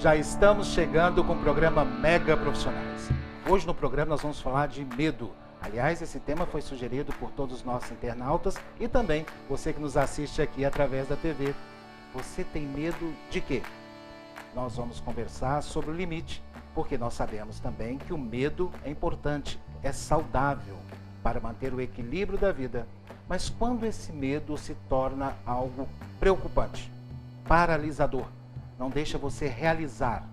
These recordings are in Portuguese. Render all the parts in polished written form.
Já estamos chegando com o programa Mega Profissionais. Hoje no programa nós vamos falar de medo. Aliás, esse tema foi sugerido por todos os nossos internautas e também você que nos assiste aqui através da TV. Você tem medo de quê? Nós vamos conversar sobre o limite, porque nós sabemos também que o medo é importante, é saudável para manter o equilíbrio da vida. Mas quando esse medo se torna algo preocupante, paralisador, não deixa você realizar,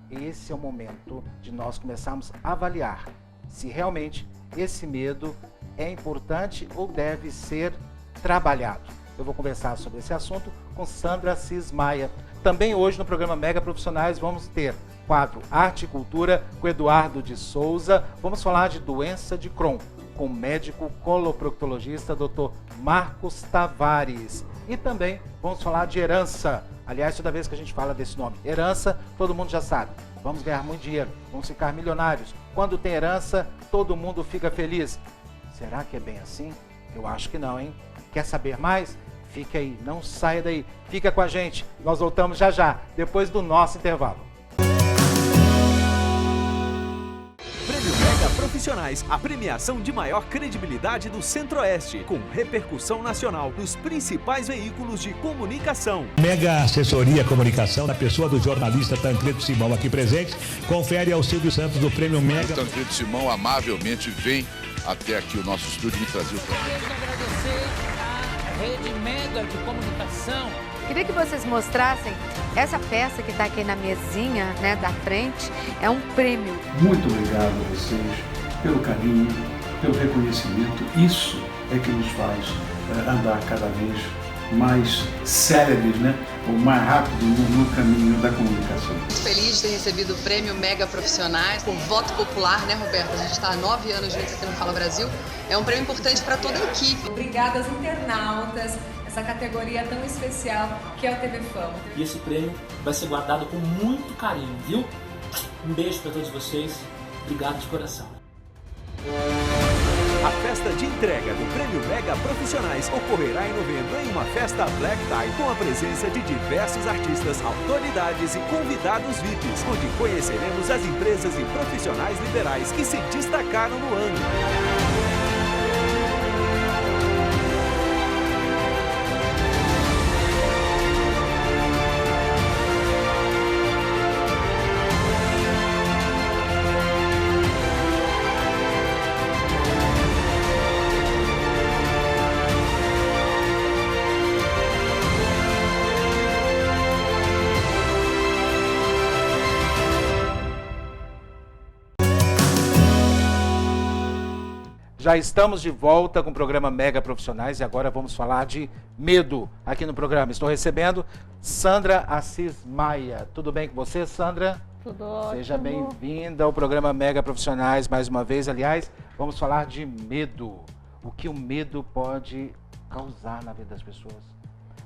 esse é o momento de nós começarmos a avaliar se realmente esse medo é importante ou deve ser trabalhado. Eu vou conversar sobre esse assunto com Sandra Assis Maia. Também hoje no programa Mega Profissionais vamos ter quadro Arte e Cultura com Eduardo de Souza. Vamos falar de doença de Crohn com o médico coloproctologista Dr. Marcos Tavares. E também vamos falar de herança. Aliás, toda vez que a gente fala desse nome, herança, todo mundo já sabe. Vamos ganhar muito dinheiro, vamos ficar milionários. Quando tem herança, todo mundo fica feliz. Será que é bem assim? Eu acho que não, hein? Quer saber mais? Fica aí, não saia daí. Fica com a gente. Nós voltamos já já, depois do nosso intervalo. Profissionais, a premiação de maior credibilidade do Centro-Oeste, com repercussão nacional nos principais veículos de comunicação. Mega Assessoria Comunicação, na pessoa do jornalista Tancredo Simão aqui presente, confere ao Silvio Santos do Prêmio Mega. Tancredo Simão amavelmente vem até aqui o nosso estúdio me trazer o prêmio. Quero agradecer à Rede Mega de Comunicação. Queria que vocês mostrassem essa peça que está aqui na mesinha, né, da frente. É um prêmio. Muito obrigado a vocês pelo carinho, pelo reconhecimento. Isso é que nos faz andar cada vez mais céleres, né? Ou mais rápido no caminho da comunicação. Muito feliz de ter recebido o prêmio Mega Profissionais por voto popular, né, Roberto? A gente está há 9 anos juntos aqui no Fala Brasil. É um prêmio importante para toda a equipe. Obrigada aos internautas, essa categoria tão especial que é o TV Fama. E esse prêmio vai ser guardado com muito carinho, viu? Um beijo para todos vocês. Obrigado de coração. A festa de entrega do Prêmio Mega Profissionais ocorrerá em novembro em uma festa Black Tie com a presença de diversos artistas, autoridades e convidados VIPs, onde conheceremos as empresas e profissionais liberais que se destacaram no ano. Já estamos de volta com o programa Mega Profissionais e agora vamos falar de medo aqui no programa. Estou recebendo Sandra Assis Maia. Tudo bem com você, Sandra? Tudo ótimo. Seja bem-vinda ao programa Mega Profissionais mais uma vez. Aliás, vamos falar de medo. O que o medo pode causar na vida das pessoas.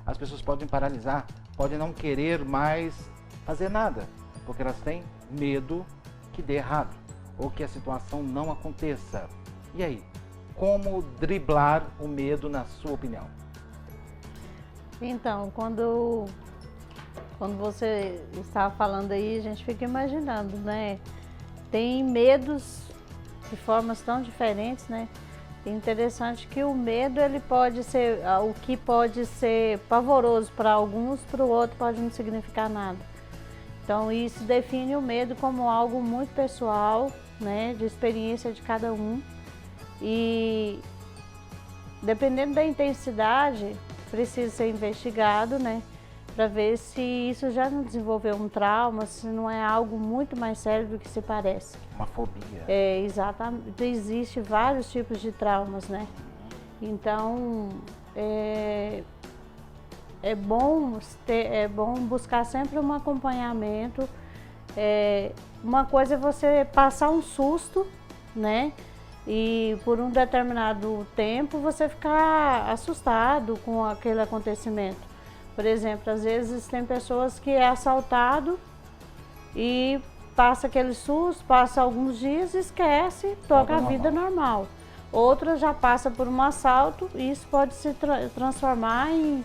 As pessoas podem paralisar, podem não querer mais fazer nada, porque elas têm medo que dê errado ou que a situação não aconteça. E aí, como driblar o medo na sua opinião? Então, quando você estava falando aí, a gente fica imaginando, né? Tem medos de formas tão diferentes, né? É interessante que o medo, ele pode ser, o que pode ser pavoroso para alguns, para o outro pode não significar nada. Então, isso define o medo como algo muito pessoal, né? De experiência de cada um. E dependendo da intensidade, precisa ser investigado, né? Para ver se isso já não desenvolveu um trauma, se não é algo muito mais sério do que se parece. Uma fobia. É, exatamente. Existem vários tipos de traumas, né? Então, é bom buscar sempre um acompanhamento. Uma coisa é você passar um susto, né? E por um determinado tempo você ficar assustado com aquele acontecimento. Por exemplo, às vezes tem pessoas que é assaltado e passa aquele susto, passa alguns dias e esquece, toca a vida normal. Outras já passa por um assalto e isso pode se transformar em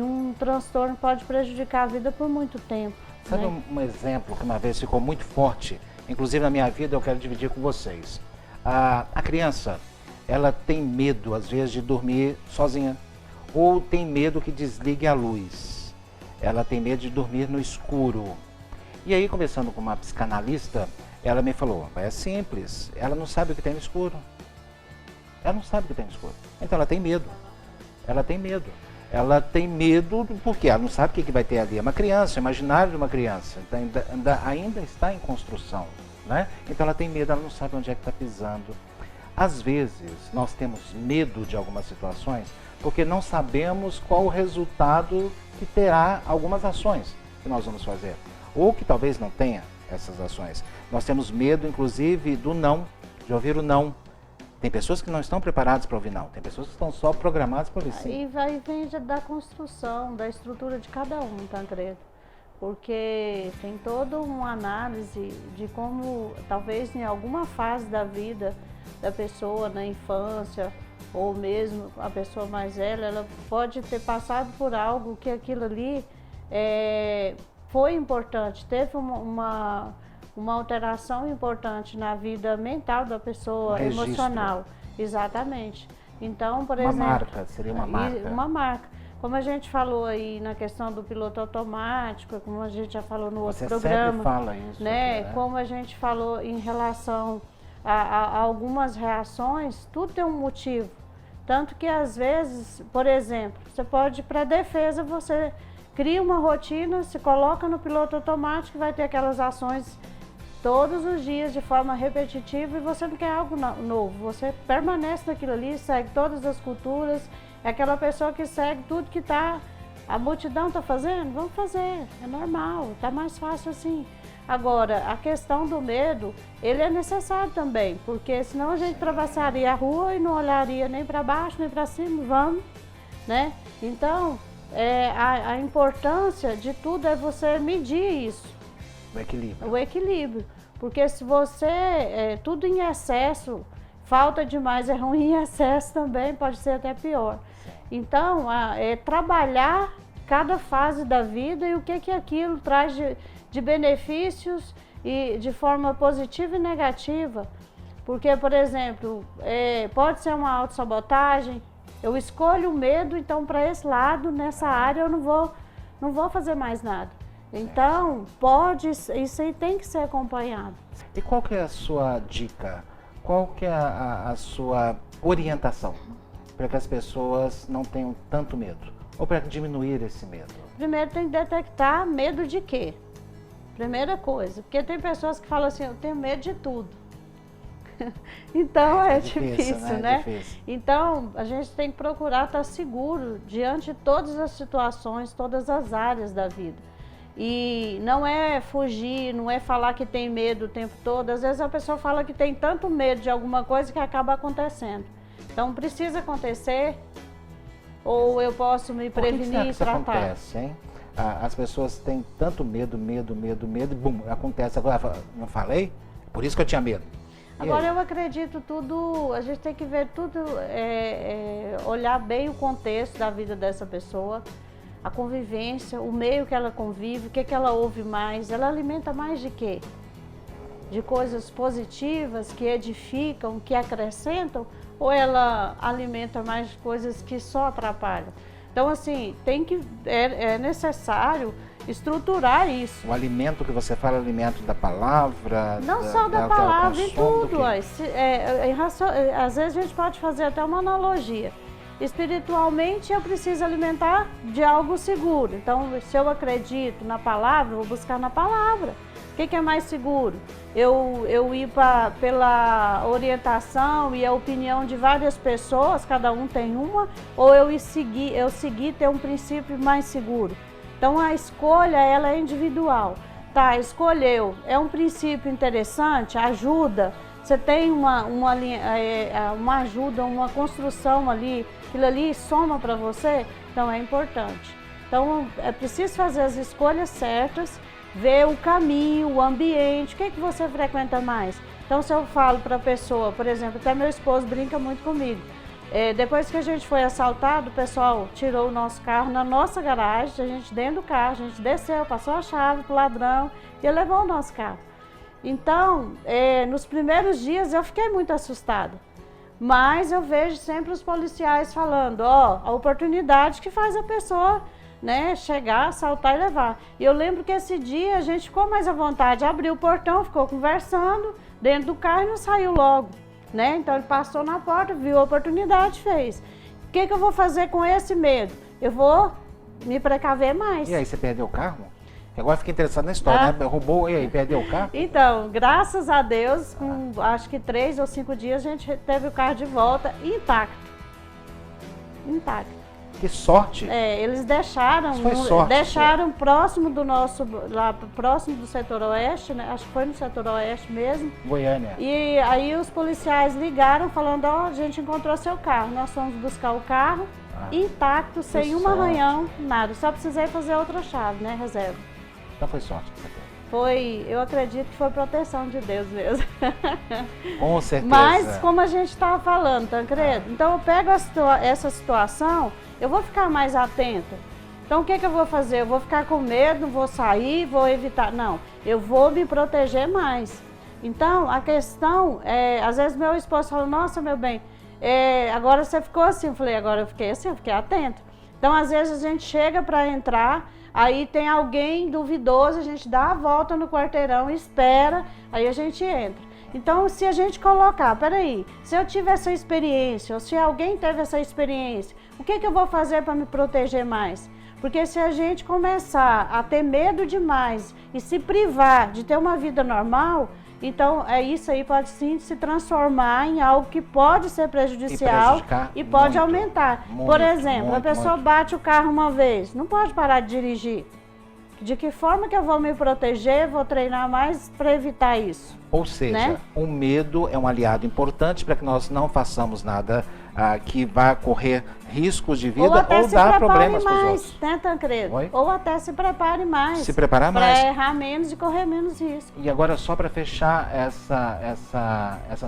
um transtorno, pode prejudicar a vida por muito tempo. Sabe um exemplo que uma vez ficou muito forte, inclusive na minha vida, eu quero dividir com vocês. A criança, ela tem medo, às vezes, de dormir sozinha, ou tem medo que desligue a luz. Ela tem medo de dormir no escuro. E aí, conversando com uma psicanalista, ela me falou, é simples, ela não sabe o que tem no escuro. Ela não sabe o que tem no escuro. Então ela tem medo. Ela tem medo. Ela tem medo porque ela não sabe o que vai ter ali. É uma criança, é imaginário de uma criança. Então, ainda está em construção, né? Então ela tem medo, ela não sabe onde é que está pisando. Às vezes, nós temos medo de algumas situações porque não sabemos qual o resultado que terá algumas ações que nós vamos fazer. Ou que talvez não tenha essas ações. Nós temos medo, inclusive, do não, de ouvir o não. Tem pessoas que não estão preparadas para ouvir não, tem pessoas que estão só programadas para ouvir sim. E vem da construção, da estrutura de cada um, Tancredo. Porque tem toda uma análise de como, talvez em alguma fase da vida da pessoa, na infância, ou mesmo a pessoa mais velha, ela pode ter passado por algo que aquilo ali foi importante, teve uma alteração importante na vida mental da pessoa, emocional. Exatamente. Então, por exemplo... Uma marca, seria uma marca. Uma marca. Como a gente falou aí na questão do piloto automático, como a gente já falou no outro programa. Você sempre fala isso. Né? Aqui, né? Como a gente falou em relação a algumas reações, tudo tem um motivo. Tanto que às vezes, por exemplo, você pode, para defesa, você cria uma rotina, se coloca no piloto automático e vai ter aquelas ações todos os dias de forma repetitiva e você não quer algo novo, você permanece naquilo ali, segue todas as culturas, é aquela pessoa que segue tudo que a multidão está fazendo, vamos fazer, é normal, está mais fácil assim. Agora, a questão do medo, ele é necessário também, porque senão a gente atravessaria a rua e não olharia nem para baixo, nem para cima, vamos, né? Então, a importância de tudo é você medir isso. O equilíbrio. O equilíbrio. Porque se você, tudo em excesso, falta demais é ruim, em excesso também pode ser até pior. Então, trabalhar cada fase da vida e o que aquilo traz de benefícios e de forma positiva e negativa. Porque, por exemplo, pode ser uma autossabotagem, eu escolho o medo, então para esse lado, nessa área eu não vou fazer mais nada. Então, isso aí tem que ser acompanhado. E qual que é a sua dica? Qual que é a sua orientação para que as pessoas não tenham tanto medo? Ou para diminuir esse medo? Primeiro tem que detectar medo de quê? Primeira coisa, porque tem pessoas que falam assim, eu tenho medo de tudo. Então é difícil, né? Então a gente tem que procurar estar seguro diante de todas as situações, todas as áreas da vida. E não é fugir, não é falar que tem medo o tempo todo. Às vezes a pessoa fala que tem tanto medo de alguma coisa que acaba acontecendo. Então precisa acontecer, ou eu posso me prevenir e tratar. Por que isso acontece, hein? As pessoas têm tanto medo, e bum, acontece. Agora, não falei? Por isso que eu tinha medo. Agora eu acredito tudo, a gente tem que ver tudo, olhar bem o contexto da vida dessa pessoa, a convivência, o meio que ela convive, o que ela ouve mais, ela alimenta mais de quê? De coisas positivas que edificam, que acrescentam, ou ela alimenta mais de coisas que só atrapalham? Então assim, é necessário estruturar isso. O alimento que você fala, é o alimento da palavra? Não só da palavra, em tudo. Às vezes a gente pode fazer até uma analogia. Espiritualmente eu preciso alimentar de algo seguro. Então, se eu acredito na palavra, eu vou buscar na palavra. O que é mais seguro? Eu ir pela orientação e a opinião de várias pessoas, cada um tem uma, ou eu seguir ter um princípio mais seguro? Então a escolha, ela é individual. Tá, escolheu, é um princípio interessante, ajuda, você tem uma ajuda, uma construção ali, aquilo ali soma para você, então é importante. Então é preciso fazer as escolhas certas, ver o caminho, o ambiente, o que você frequenta mais. Então se eu falo para a pessoa, por exemplo, até meu esposo brinca muito comigo, Depois que a gente foi assaltado, o pessoal tirou o nosso carro na nossa garagem, a gente dentro do carro, a gente desceu, passou a chave pro ladrão e ele levou o nosso carro. Então, nos primeiros dias eu fiquei muito assustada, mas eu vejo sempre os policiais falando, a oportunidade que faz a pessoa, né, chegar, assaltar e levar. E eu lembro que esse dia a gente ficou mais à vontade, abriu o portão, ficou conversando dentro do carro e não saiu logo. Né? Então ele passou na porta, viu a oportunidade, fez. O que eu vou fazer com esse medo? Eu vou me precaver mais. E aí, você perdeu o carro? Agora fiquei interessado na história, né? Roubou e aí, perdeu o carro? Então, graças a Deus, com acho que 3 ou 5 dias, a gente teve o carro de volta intacto. Intacto. Que sorte! Eles deixaram, Isso foi sorte, deixaram próximo do nosso, lá próximo do setor oeste, né? Acho que foi no setor oeste mesmo. Goiânia. E aí os policiais ligaram falando, a gente encontrou seu carro. Nós fomos buscar o carro intacto, sem um arranhão, nada. Só precisei fazer outra chave, né? Reserva. Então foi sorte que você teve. Foi, eu acredito que foi proteção de Deus mesmo. Com certeza. Mas como a gente estava falando, Tancredo, então eu pego essa situação, eu vou ficar mais atenta. Então o que eu vou fazer? Eu vou ficar com medo, não vou sair, vou evitar. Não, eu vou me proteger mais. Então a questão é, às vezes meu esposo fala, nossa, meu bem, agora você ficou assim. Eu falei, agora eu fiquei assim, eu fiquei atenta. Então às vezes a gente chega para entrar, aí tem alguém duvidoso, a gente dá a volta no quarteirão, espera, aí a gente entra. Então, se a gente colocar, peraí, se eu tive essa experiência, ou se alguém teve essa experiência, o que eu vou fazer para me proteger mais? Porque se a gente começar a ter medo demais e se privar de ter uma vida normal, então isso aí pode sim se transformar em algo que pode ser prejudicial e pode aumentar. Por exemplo, a pessoa bate o carro uma vez, não pode parar de dirigir. De que forma que eu vou me proteger, vou treinar mais para evitar isso? Ou seja, né? O medo é um aliado importante para que nós não façamos nada que vá correr riscos de vida ou dar problemas para os outros. Né, Tancredo? Ou até se prepare mais. Se preparar mais. Para errar menos e correr menos risco. E agora, só para fechar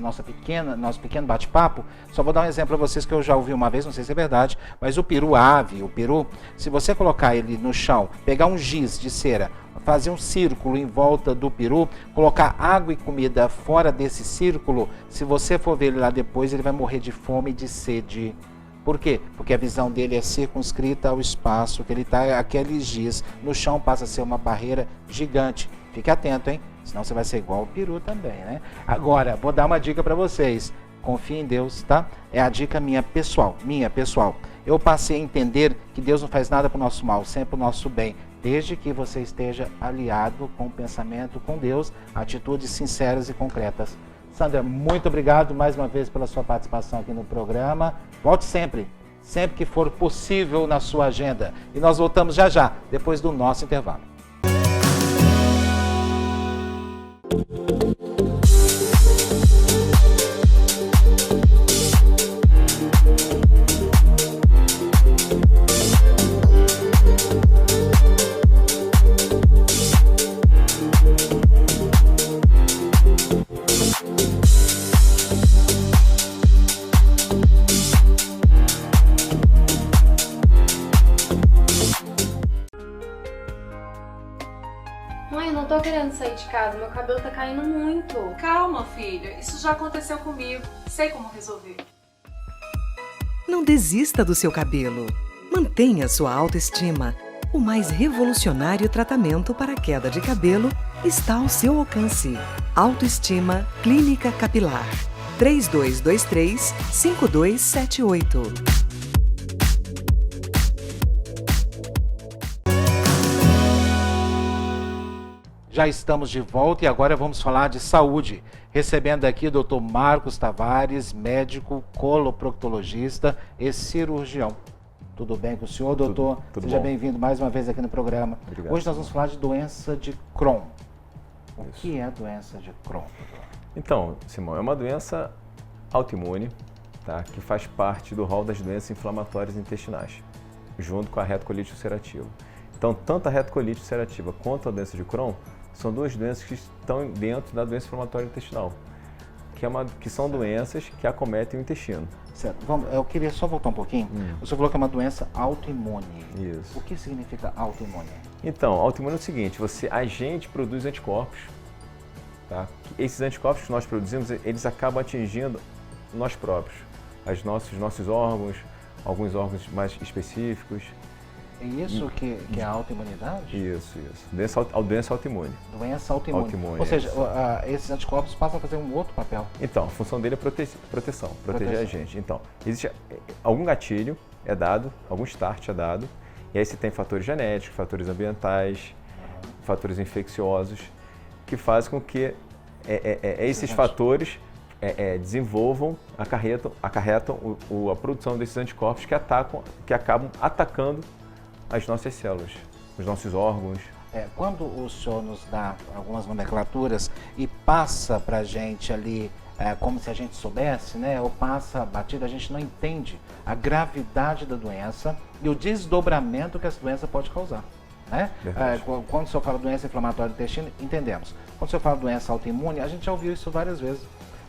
nosso pequeno bate-papo, só vou dar um exemplo para vocês que eu já ouvi uma vez, não sei se é verdade, mas o peru-ave, se você colocar ele no chão, pegar um giz de cera, fazer um círculo em volta do peru, colocar água e comida fora desse círculo, se você for ver ele lá depois, ele vai morrer de fome e de sede. Por quê? Porque a visão dele é circunscrita ao espaço que ele está, aqueles giz. No chão passa a ser uma barreira gigante. Fique atento, hein? Senão você vai ser igual o peru também, né? Agora, vou dar uma dica para vocês. Confie em Deus, tá? É a dica minha pessoal. Eu passei a entender que Deus não faz nada para o nosso mal, sempre para o nosso bem. Desde que você esteja aliado com o pensamento, com Deus, atitudes sinceras e concretas. Sandra, muito obrigado mais uma vez pela sua participação aqui no programa. Volte sempre que for possível na sua agenda. E nós voltamos já, depois do nosso intervalo. Mãe, eu não tô querendo sair de casa, meu cabelo tá caindo muito. Calma, filha, isso já aconteceu comigo, sei como resolver. Não desista do seu cabelo. Mantenha sua autoestima. O mais revolucionário tratamento para a queda de cabelo está ao seu alcance. Autoestima Clínica Capilar. 3223-5278. Já estamos de volta e agora vamos falar de saúde. Recebendo aqui o Dr. Marcos Tavares, médico, coloproctologista e cirurgião. Tudo bem com o senhor, doutor? Tudo Seja bom. bem-vindo mais uma vez aqui no programa. Obrigado. Hoje nós vamos falar de doença de Crohn. O que é a doença de Crohn, doutor? Então, Simão, é uma doença autoimune, tá? Que faz parte do rol das doenças inflamatórias intestinais, junto com a retocolite ulcerativa. Então, tanto a retocolite ulcerativa quanto a doença de Crohn são duas doenças que estão dentro da doença inflamatória intestinal, que são doenças que acometem o intestino. Certo. Eu queria só voltar um pouquinho. O senhor falou que é uma doença autoimune. Isso. O que significa autoimune? Então, autoimune é o seguinte, a gente produz anticorpos, tá? Esses anticorpos que nós produzimos, eles acabam atingindo nós próprios, nossos órgãos, alguns órgãos mais específicos. É isso que é a autoimunidade? Isso. Doença autoimune. Doença autoimune. Ou seja, esses anticorpos passam a fazer um outro papel. Então, a função dele é proteção, proteger a gente. Então, existe algum gatilho é dado, algum start é dado, e aí você tem fatores genéticos, fatores ambientais, fatores infecciosos, que fazem com que esses fatores desenvolvam, acarretam a produção desses anticorpos que acabam atacando as nossas células, os nossos órgãos. Quando o senhor nos dá algumas nomenclaturas e passa para a gente ali como se a gente soubesse, né? Ou passa batido, a gente não entende a gravidade da doença e o desdobramento que essa doença pode causar. Né? Quando o senhor fala doença inflamatória do intestino, entendemos. Quando o senhor fala doença autoimune, a gente já ouviu isso várias vezes.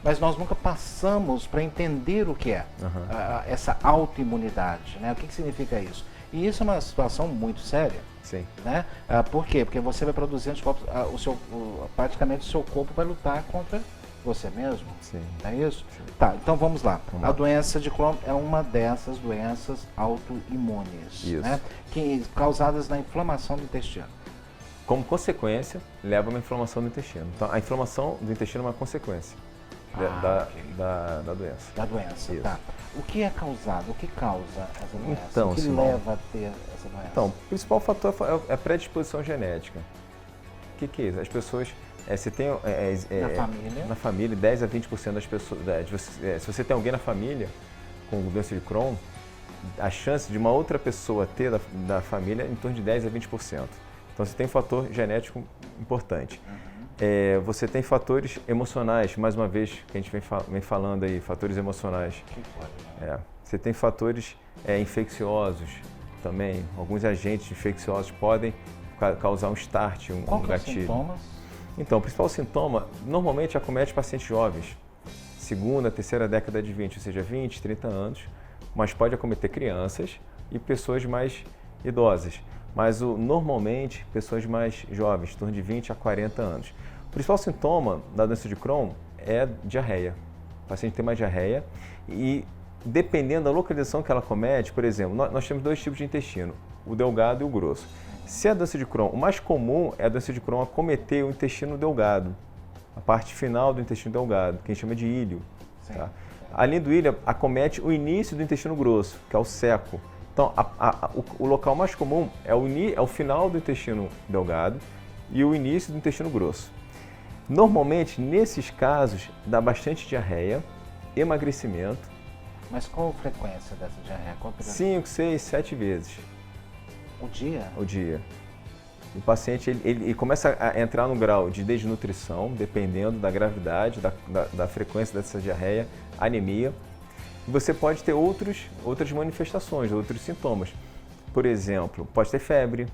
Mas nós nunca passamos para entender o que é essa autoimunidade, né? O que significa isso? E isso é uma situação muito séria. Sim. Né? Por quê? Porque você vai produzir anticorpos, praticamente o seu corpo vai lutar contra você mesmo. Sim. É isso? Sim. Tá, então vamos lá. A doença de Crohn é uma dessas doenças autoimunes, né? Causadas na inflamação do intestino. Como consequência, leva a uma inflamação do intestino. Então, a inflamação do intestino é uma consequência da doença. Da doença, tá. O que é causado? O que causa essa doença? Então, o que leva a ter essa doença? Então, o principal fator é a predisposição genética. O que é isso? As pessoas... você tem na família 10 a 20% das pessoas... se você tem alguém na família com doença de Crohn, a chance de uma outra pessoa ter da família é em torno de 10 a 20%. Então, você tem um fator genético importante. Você tem fatores emocionais, mais uma vez, que a gente vem falando aí, fatores emocionais. Você tem fatores infecciosos também. Alguns agentes infecciosos podem causar um start, um gatilho. Sintomas? Então, o principal sintoma normalmente acomete pacientes jovens, segunda, terceira década de 20, ou seja, 20, 30 anos, mas pode acometer crianças e pessoas mais idosas. Mas normalmente pessoas mais jovens, em torno de 20 a 40 anos. O principal sintoma da doença de Crohn é diarreia. O paciente tem uma diarreia e, dependendo da localização que ela comete, por exemplo, nós temos dois tipos de intestino, o delgado e o grosso. Se a doença de Crohn, o mais comum é a doença de Crohn acometer o intestino delgado, a parte final do intestino delgado, que a gente chama de íleo. Tá? Além do íleo, acomete o início do intestino grosso, que é o seco. Então, o local mais comum é o final do intestino delgado e o início do intestino grosso. Normalmente, nesses casos, dá bastante diarreia, emagrecimento. Mas qual a frequência dessa diarreia? 5, 6, 7 vezes. O dia? O dia. O paciente ele começa a entrar no grau de desnutrição, dependendo da gravidade, da frequência dessa diarreia, anemia. Você pode ter outras manifestações, outros sintomas. Por exemplo, pode ter febre.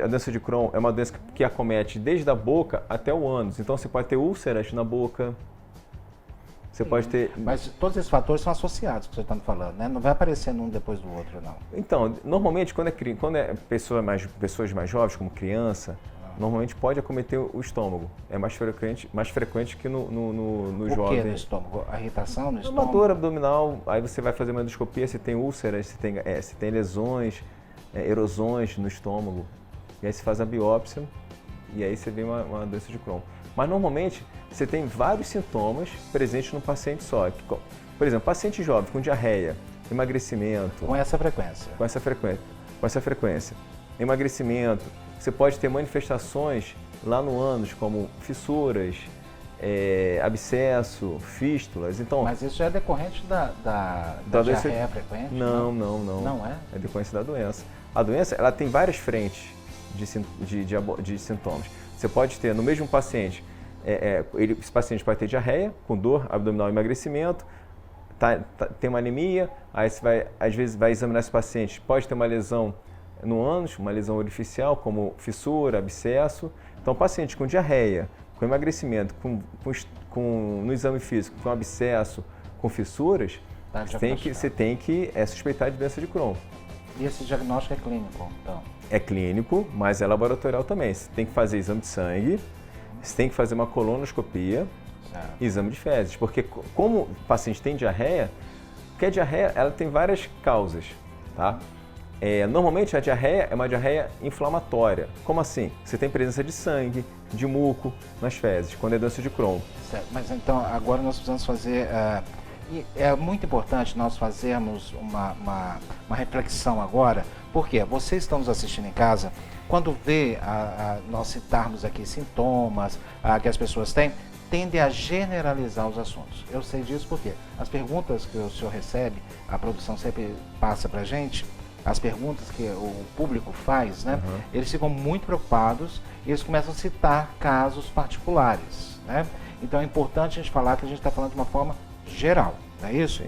A doença de Crohn é uma doença que acomete desde a boca até o ânus. Então, você pode ter úlceras na boca. Você pode ter... Mas todos esses fatores são associados, que você está me falando, né? Não vai aparecendo um depois do outro, não. Então, normalmente, quando é pessoas mais jovens, como criança, normalmente pode acometer o estômago. É mais frequente que no jovem. O que no estômago? A irritação no estômago? Uma dor abdominal, aí você vai fazer uma endoscopia, você tem úlceras, você tem lesões, erosões no estômago. E aí você faz a biópsia e aí você vê uma doença de Crohn. Mas normalmente você tem vários sintomas presentes no paciente só. Por exemplo, paciente jovem com diarreia, emagrecimento. Com essa frequência. Com essa frequência. Emagrecimento. Você pode ter manifestações lá no ânus, como fissuras, abscesso, fístulas. Então, mas isso é decorrente da diarreia frequente? Não. Não é? É decorrência da doença. A doença ela tem várias frentes de sintomas. Você pode ter no mesmo paciente, esse paciente pode ter diarreia, com dor abdominal e emagrecimento, tem uma anemia, aí você às vezes vai examinar esse paciente, pode ter uma lesão no ânus, uma lesão orificial, como fissura, abscesso. Então, paciente com diarreia, com emagrecimento, no exame físico, com abscesso, com fissuras, você tem que suspeitar de doença de Crohn. E esse diagnóstico é clínico, então? É clínico, mas é laboratorial também. Você tem que fazer exame de sangue, você tem que fazer uma colonoscopia e exame de fezes. Porque como o paciente tem diarreia, porque a diarreia ela tem várias causas, tá? Normalmente a diarreia é uma diarreia inflamatória. Como assim? Você tem presença de sangue, de muco nas fezes, quando é doença de Crohn. Certo. Mas então, agora nós precisamos fazer... E é muito importante nós fazermos uma reflexão agora, porque vocês estão nos assistindo em casa, quando vê nós citarmos aqui sintomas que as pessoas têm, tendem a generalizar os assuntos. Eu sei disso porque as perguntas que o senhor recebe, a produção sempre passa para a gente, as perguntas que o público faz, né? Eles ficam muito preocupados e eles começam a citar casos particulares, né? Então é importante a gente falar que a gente está falando de uma forma geral, não é isso?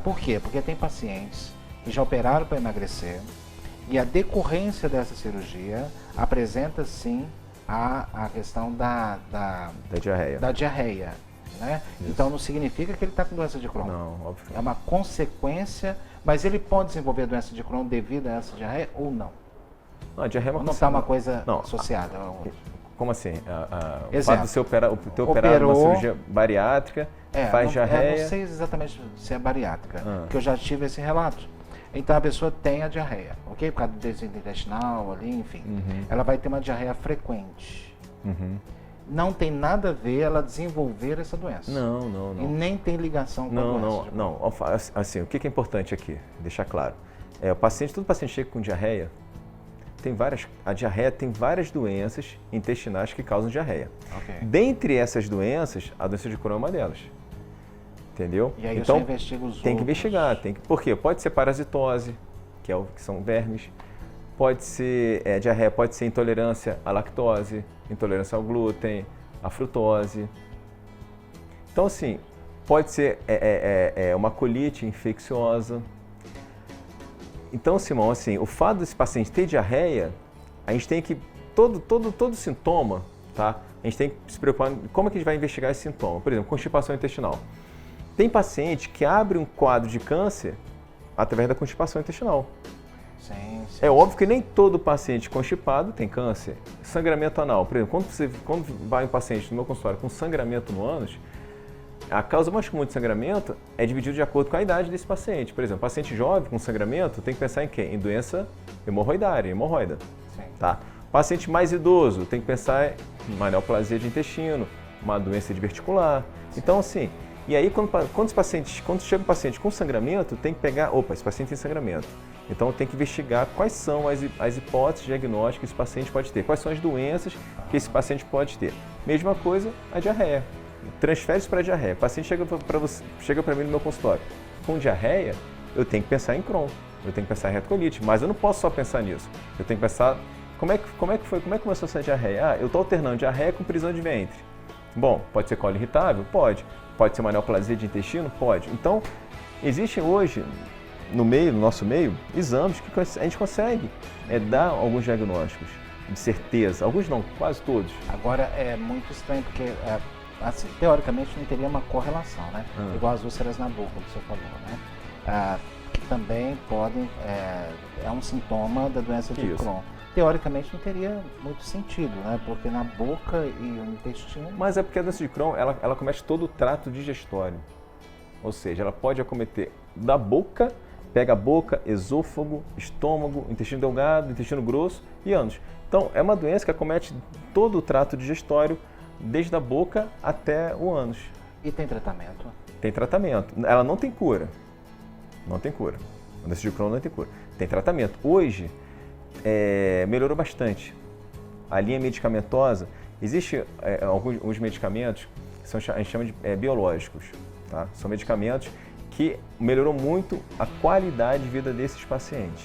Por quê? Porque tem pacientes que já operaram para emagrecer e a decorrência dessa cirurgia apresenta sim a questão da diarreia, né? Então não significa que ele está com doença de Crohn. Não, óbvio. É uma consequência, mas ele pode desenvolver doença de Crohn devido a essa diarreia ou não? Não, a diarreia é uma não está uma coisa associada. Como assim? O fato de você ter operado uma cirurgia bariátrica faz diarreia? Eu não sei exatamente se é bariátrica, porque eu já tive esse relato. Então a pessoa tem a diarreia, ok? Por causa do desvio intestinal ali, enfim. Ela vai ter uma diarreia frequente. Não tem nada a ver ela desenvolver essa doença. Não. E nem tem ligação com a doença. Não. Assim, o que é importante aqui? Deixar claro. Todo paciente chega com diarreia, a diarreia tem várias doenças intestinais que causam diarreia. Dentre essas doenças, a doença de Crohn é uma delas. Entendeu? E aí então, você investiga os tem que investigar. Por quê? Pode ser parasitose, que são vermes. Pode ser diarreia, pode ser intolerância à lactose, intolerância ao glúten, à frutose. Então, assim, pode ser uma colite infecciosa. Então, Simão, assim, o fato desse paciente ter diarreia, a gente tem que, todo sintoma, tá? A gente tem que se preocupar em como é que a gente vai investigar esse sintoma. Por exemplo, constipação intestinal. Tem paciente que abre um quadro de câncer através da constipação intestinal. Sim. É óbvio que nem todo paciente constipado tem câncer. Sangramento anal, por exemplo, quando vai um paciente no meu consultório com sangramento no ânus, a causa mais comum de sangramento é dividida de acordo com a idade desse paciente. Por exemplo, paciente jovem com sangramento tem que pensar em quê? Em doença hemorroidária, hemorroida. Tá? Paciente mais idoso tem que pensar em uma neoplasia de intestino, uma doença diverticular. Então, assim, e aí quando chega um paciente com sangramento, tem que pegar, esse paciente tem sangramento. Então tem que investigar quais são as hipóteses diagnósticas que esse paciente pode ter, quais são as doenças que esse paciente pode ter. Mesma coisa, a diarreia. Transfere isso para a diarreia. O paciente chega para mim no meu consultório com diarreia, eu tenho que pensar em Crohn, eu tenho que pensar em retocolite, mas eu não posso só pensar nisso. Eu tenho que pensar como é que começou essa diarreia? Eu estou alternando diarreia com prisão de ventre. Bom, pode ser colo irritável? Pode. Pode ser uma neoplasia de intestino? Pode. Então, existem hoje, no nosso meio, exames que a gente consegue dar alguns diagnósticos de certeza. Alguns não, quase todos. Agora, é muito estranho, porque, assim, teoricamente não teria uma correlação, né? Igual as úlceras na boca, que você falou, né? Que também podem, é um sintoma da doença de Crohn. Teoricamente não teria muito sentido, né? Porque na boca e o intestino... Mas é porque a doença de Crohn, ela comete todo o trato digestório. Ou seja, ela pode acometer da boca, pega a boca, esôfago, estômago, intestino delgado, intestino grosso e ânus. Então, é uma doença que acomete todo o trato digestório, desde a boca até o ânus. E tem tratamento? Tem tratamento. Ela não tem cura. Não tem cura. A doença de Crohn não tem cura. Tem tratamento. Hoje, melhorou bastante. A linha medicamentosa, existe alguns medicamentos que a gente chama de biológicos. Tá? São medicamentos que melhorou muito a qualidade de vida desses pacientes.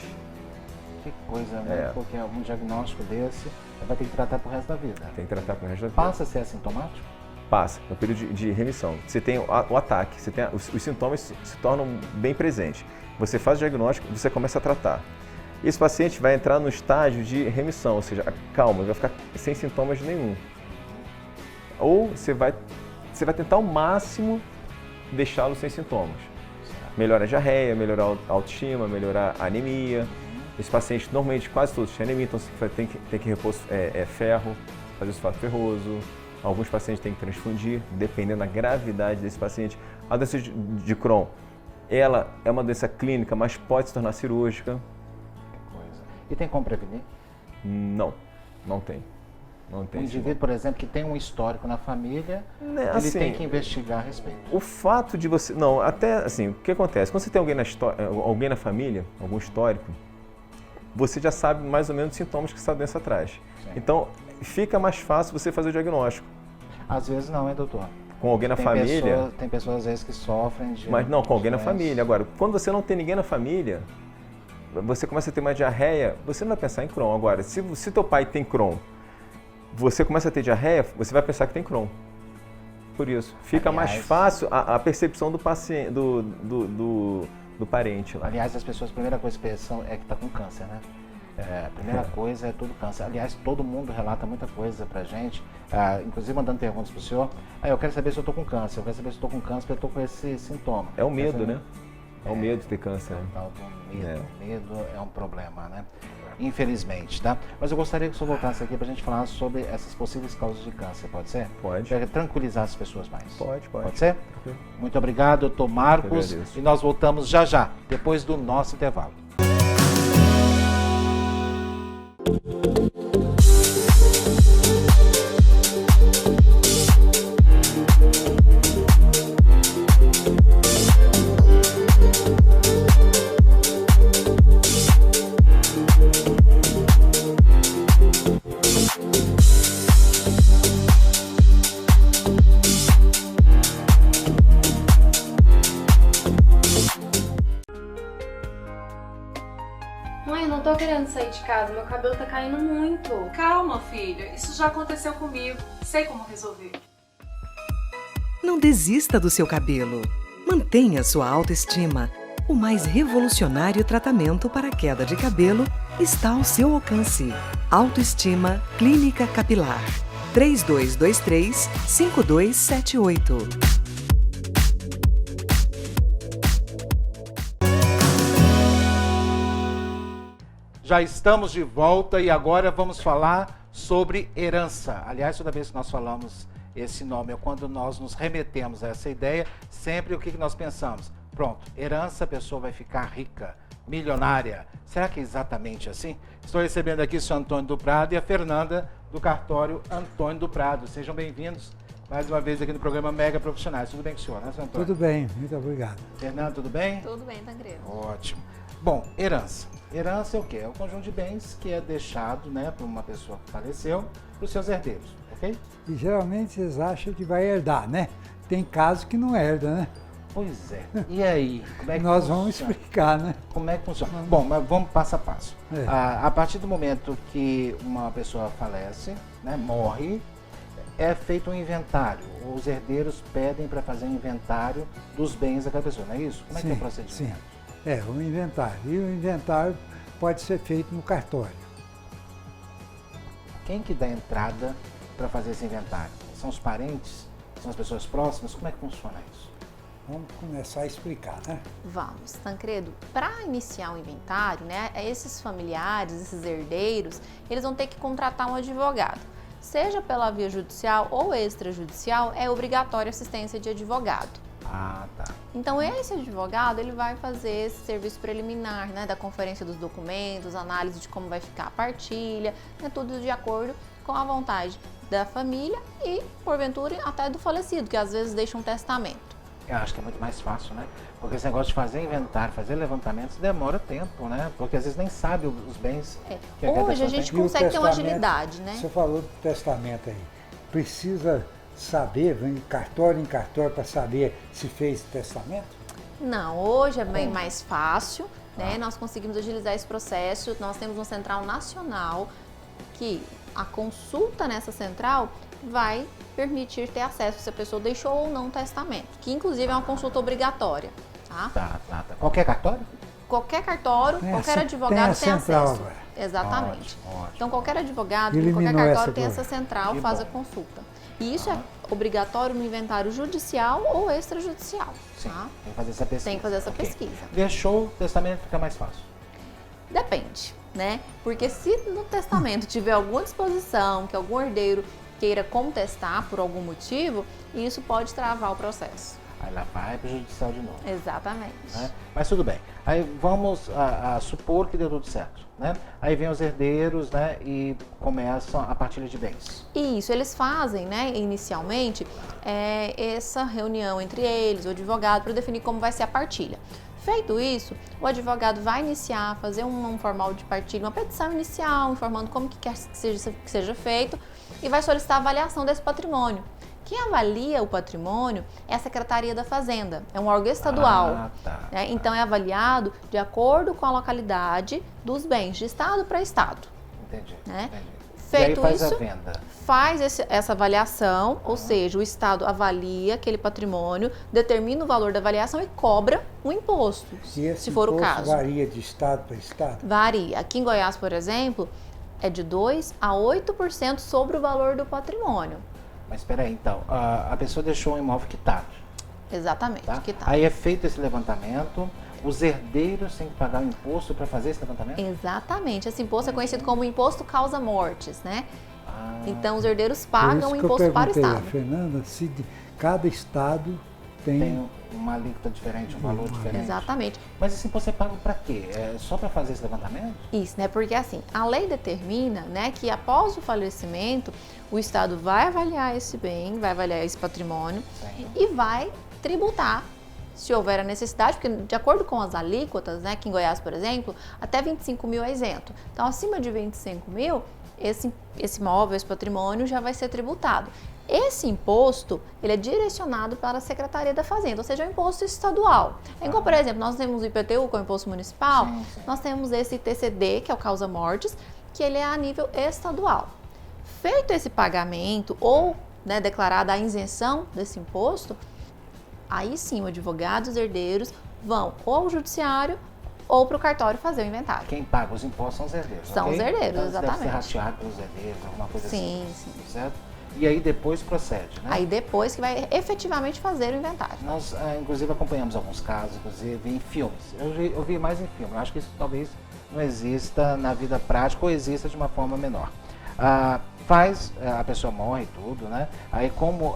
Que coisa, né? Porque um diagnóstico desse vai ter que tratar pro resto da vida. Tem que tratar pro resto da vida. Passa a ser assintomático? Passa, no período de remissão. Você tem o ataque, os sintomas se tornam bem presentes. Você faz o diagnóstico, você começa a tratar. Esse paciente vai entrar no estágio de remissão, ou seja, calma, ele vai ficar sem sintomas nenhum. ou você vai tentar ao máximo deixá-lo sem sintomas. Melhorar a diarreia, melhorar a autoestima, melhorar a anemia. Esse paciente, normalmente, quase todos têm anemia, então você tem que repor ferro, fazer sulfato ferroso. Alguns pacientes têm que transfundir, dependendo da gravidade desse paciente. A doença de Crohn, ela é uma doença clínica, mas pode se tornar cirúrgica. E tem como prevenir? Não tem. Não tem. Um indivíduo, por exemplo, que tem um histórico na família, ele assim, tem que investigar a respeito. O fato de você... Não, até assim, o que acontece? Quando você tem alguém na família, algum histórico, você já sabe mais ou menos os sintomas que essa doença traz. Sim. Então, fica mais fácil você fazer o diagnóstico. Às vezes não, hein, doutor? Com alguém na família... Tem pessoas, às vezes, que sofrem de... Mas não, com alguém na família. Agora, quando você não tem ninguém na família, você começa a ter uma diarreia, você não vai pensar em Crohn. Agora, se teu pai tem Crohn, você começa a ter diarreia, você vai pensar que tem Crohn. Por isso, fica mais fácil a percepção do paciente, do parente lá. Aliás, as pessoas, a primeira coisa que pensam é que está com câncer, né? A primeira coisa é tudo câncer. Aliás, todo mundo relata muita coisa pra gente, inclusive mandando perguntas pro senhor. Eu quero saber se eu estou com câncer, eu quero saber se eu estou com câncer porque eu estou com esse sintoma. É o medo, né? É o medo de ter câncer. O medo é um problema, né? Infelizmente, tá? Mas eu gostaria que o senhor voltasse aqui pra gente falar sobre essas possíveis causas de câncer, pode ser? Pode. Para tranquilizar as pessoas mais. Pode. Pode ser? Muito obrigado, doutor Marcos. E nós voltamos já, depois do nosso intervalo. Mãe, eu não tô querendo sair de casa, meu cabelo tá caindo muito. Calma, filha, isso já aconteceu comigo. Sei como resolver. Não desista do seu cabelo. Mantenha sua autoestima. O mais revolucionário tratamento para queda de cabelo está ao seu alcance. Autoestima Clínica Capilar. 3223-5278. Já estamos de volta e agora vamos falar sobre herança. Aliás, toda vez que nós falamos esse nome, ou quando nós nos remetemos a essa ideia, sempre o que nós pensamos? Pronto, herança, a pessoa vai ficar rica, milionária. Será que é exatamente assim? Estou recebendo aqui o senhor Antônio do Prado e a Fernanda do cartório Antônio do Prado. Sejam bem-vindos mais uma vez aqui no programa Mega Profissionais. Tudo bem com o senhor, né, senhor Antônio? Tudo bem, muito obrigado. Fernanda, tudo bem? Tudo bem, Tancredo. Ótimo. Bom, herança. Herança é o quê? É o conjunto de bens que é deixado, né, por uma pessoa que faleceu, para os seus herdeiros, ok? E geralmente vocês acham que vai herdar, né? Tem casos que não herda, né? Pois é. E aí, como é que nós funciona? vamos explicar, né? Como é que funciona? Bom, mas vamos passo a passo. A partir do momento que uma pessoa falece, né, morre, é feito um inventário. Os herdeiros pedem para fazer um inventário dos bens daquela pessoa, não é isso? Como é que é o procedimento? Sim. Um inventário. E o inventário pode ser feito no cartório. Quem que dá entrada para fazer esse inventário? São os parentes? São as pessoas próximas? Como é que funciona isso? Vamos começar a explicar, né? Vamos, Tancredo. Para iniciar o inventário, né, esses familiares, esses herdeiros, eles vão ter que contratar um advogado. Seja pela via judicial ou extrajudicial, é obrigatória a assistência de advogado. Ah, tá. Então esse advogado, ele vai fazer esse serviço preliminar, né, da conferência dos documentos, análise de como vai ficar a partilha, né, tudo de acordo com a vontade da família e, porventura, até do falecido, que às vezes deixa um testamento. Eu acho que é muito mais fácil, né? Porque esse negócio de fazer inventário, fazer levantamentos, demora tempo, né? Porque às vezes nem sabe os bens que hoje a gente consegue ter uma agilidade, né? Você falou do testamento aí. Precisa saber, em cartório para saber se fez testamento? Não, hoje é bem mais fácil, né? Nós conseguimos agilizar esse processo. Nós temos uma central nacional que a consulta nessa central vai permitir ter acesso se a pessoa deixou ou não testamento, que inclusive é uma consulta obrigatória, tá? Tá. Qualquer cartório? Qualquer cartório, qualquer advogado tem acesso. Agora. Exatamente. Ótimo. Então qualquer advogado, Eliminou qualquer cartório tem essa essa central, Que faz bom. a consulta. E isso é obrigatório no inventário judicial ou extrajudicial. Sim, tá? tem que fazer essa pesquisa. Tem que fazer essa Ok. pesquisa. Deixou o testamento, fica mais fácil. Depende, né? Porque se no testamento tiver alguma disposição que algum herdeiro queira contestar por algum motivo, isso pode travar o processo. Aí lá vai pro judicial de novo. Exatamente. Né? Mas tudo bem. Aí vamos a supor que deu tudo certo, né? Aí vem os herdeiros, né? E começam a partilha de bens. Isso, eles fazem, né, inicialmente, essa reunião entre eles, o advogado, para definir como vai ser a partilha. Feito isso, o advogado vai iniciar, fazer um formal de partilha, uma petição inicial, informando como que quer que seja feito, e vai solicitar a avaliação desse patrimônio. Quem avalia o patrimônio é a Secretaria da Fazenda, é um órgão estadual. Né? Então é avaliado de acordo com a localidade dos bens, de estado para estado. Entendi. Né? E Feito aí faz isso, a venda. faz essa avaliação, ou seja, o estado avalia aquele patrimônio, determina o valor da avaliação e cobra um imposto, E esse se for o imposto caso. varia de estado para estado? Varia. Aqui em Goiás, por exemplo, é de 2% a 8% sobre o valor do patrimônio. Mas espera aí, então, a pessoa deixou um imóvel quitado. Exatamente, Tá? quitado. Aí é feito esse levantamento, os herdeiros têm que pagar o imposto para fazer esse levantamento? Exatamente. Esse imposto é conhecido como imposto causa-mortes, né? Então, os herdeiros pagam o Por isso que imposto eu para o perguntei estado. a Fernanda se cada estado tem uma alíquota diferente, um valor diferente. Exatamente. Mas esse imposto é pago para quê? É só para fazer esse levantamento? Isso, né? Porque assim, a lei determina, né, que após o falecimento, o Estado vai avaliar esse bem, vai avaliar esse patrimônio e vai tributar, se houver a necessidade, porque de acordo com as alíquotas, né, aqui em Goiás, por exemplo, até 25 mil é isento. Então, acima de 25 mil, esse imóvel, esse patrimônio já vai ser tributado. Esse imposto, ele é direcionado para a Secretaria da Fazenda, ou seja, é um imposto estadual. É igual, por exemplo, nós temos o IPTU, que é o imposto municipal, nós temos esse ITCD, que é o causa-mortes, que ele é a nível estadual. Feito esse pagamento ou, né, declarada a isenção desse imposto, aí sim o advogado e os herdeiros vão ou ao judiciário ou para o cartório fazer o inventário. Quem paga os impostos são os herdeiros, São ok? os herdeiros, Então, exatamente. Deve ser rateado pelos herdeiros, alguma coisa Sim, assim. sim. Certo? E aí depois procede, né? Aí depois que vai efetivamente fazer o inventário. Nós, inclusive, acompanhamos alguns casos, inclusive em filmes. Eu vi mais em filme. Eu acho que isso talvez não exista na vida prática ou exista de uma forma menor. A pessoa morre e tudo, né? Aí como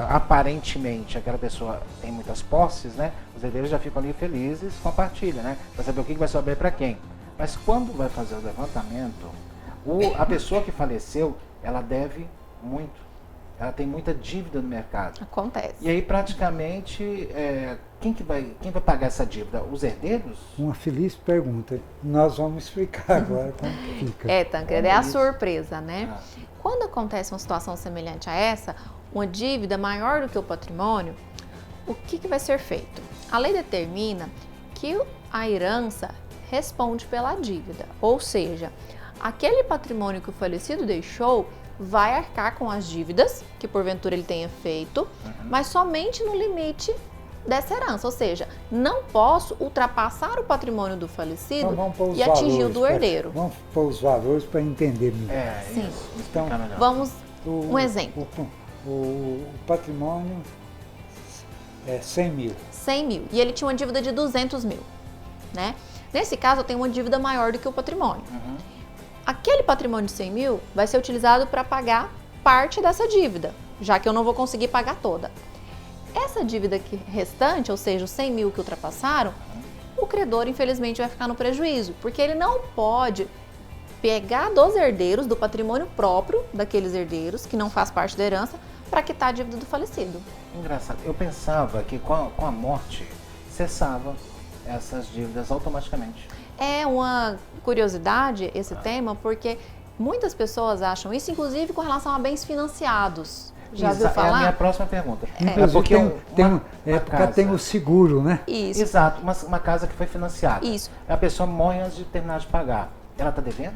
aparentemente aquela pessoa tem muitas posses, né? Os herdeiros já ficam ali felizes com a partilha, né? Para saber o que vai sobrar para quem. Mas quando vai fazer o levantamento, a pessoa que faleceu, ela deve muito. Ela tem muita dívida no mercado. Acontece. E aí praticamente quem vai pagar essa dívida? Os herdeiros? Uma feliz pergunta. Nós vamos explicar agora como que fica. Tancredo, é a surpresa, né? Quando acontece uma situação semelhante a essa, uma dívida maior do que o patrimônio, o que vai ser feito? A lei determina que a herança responde pela dívida, ou seja, aquele patrimônio que o falecido deixou vai arcar com as dívidas que porventura ele tenha feito, mas somente no limite dessa herança, ou seja, não posso ultrapassar o patrimônio do falecido e atingir o do herdeiro. Vamos pôr os valores para entender melhor. Sim. Então, vamos, um exemplo. O patrimônio é 100 mil. 100 mil. E ele tinha uma dívida de 200 mil, né? Nesse caso, eu tenho uma dívida maior do que o patrimônio. Aquele patrimônio de 100 mil vai ser utilizado para pagar parte dessa dívida, já que eu não vou conseguir pagar toda. Essa dívida restante, ou seja, os 100 mil que ultrapassaram, o credor, infelizmente, vai ficar no prejuízo, porque ele não pode pegar dos herdeiros, do patrimônio próprio daqueles herdeiros, que não faz parte da herança, para quitar a dívida do falecido. Engraçado. Eu pensava que com a morte cessava essas dívidas automaticamente. É uma curiosidade esse tema, porque muitas pessoas acham isso, inclusive com relação a bens financiados. Já ouviu falar? É a minha próxima pergunta. Porque tem o seguro, né? Isso. Exato, uma casa que foi financiada. Isso. A pessoa morre antes de terminar de pagar. Ela está devendo?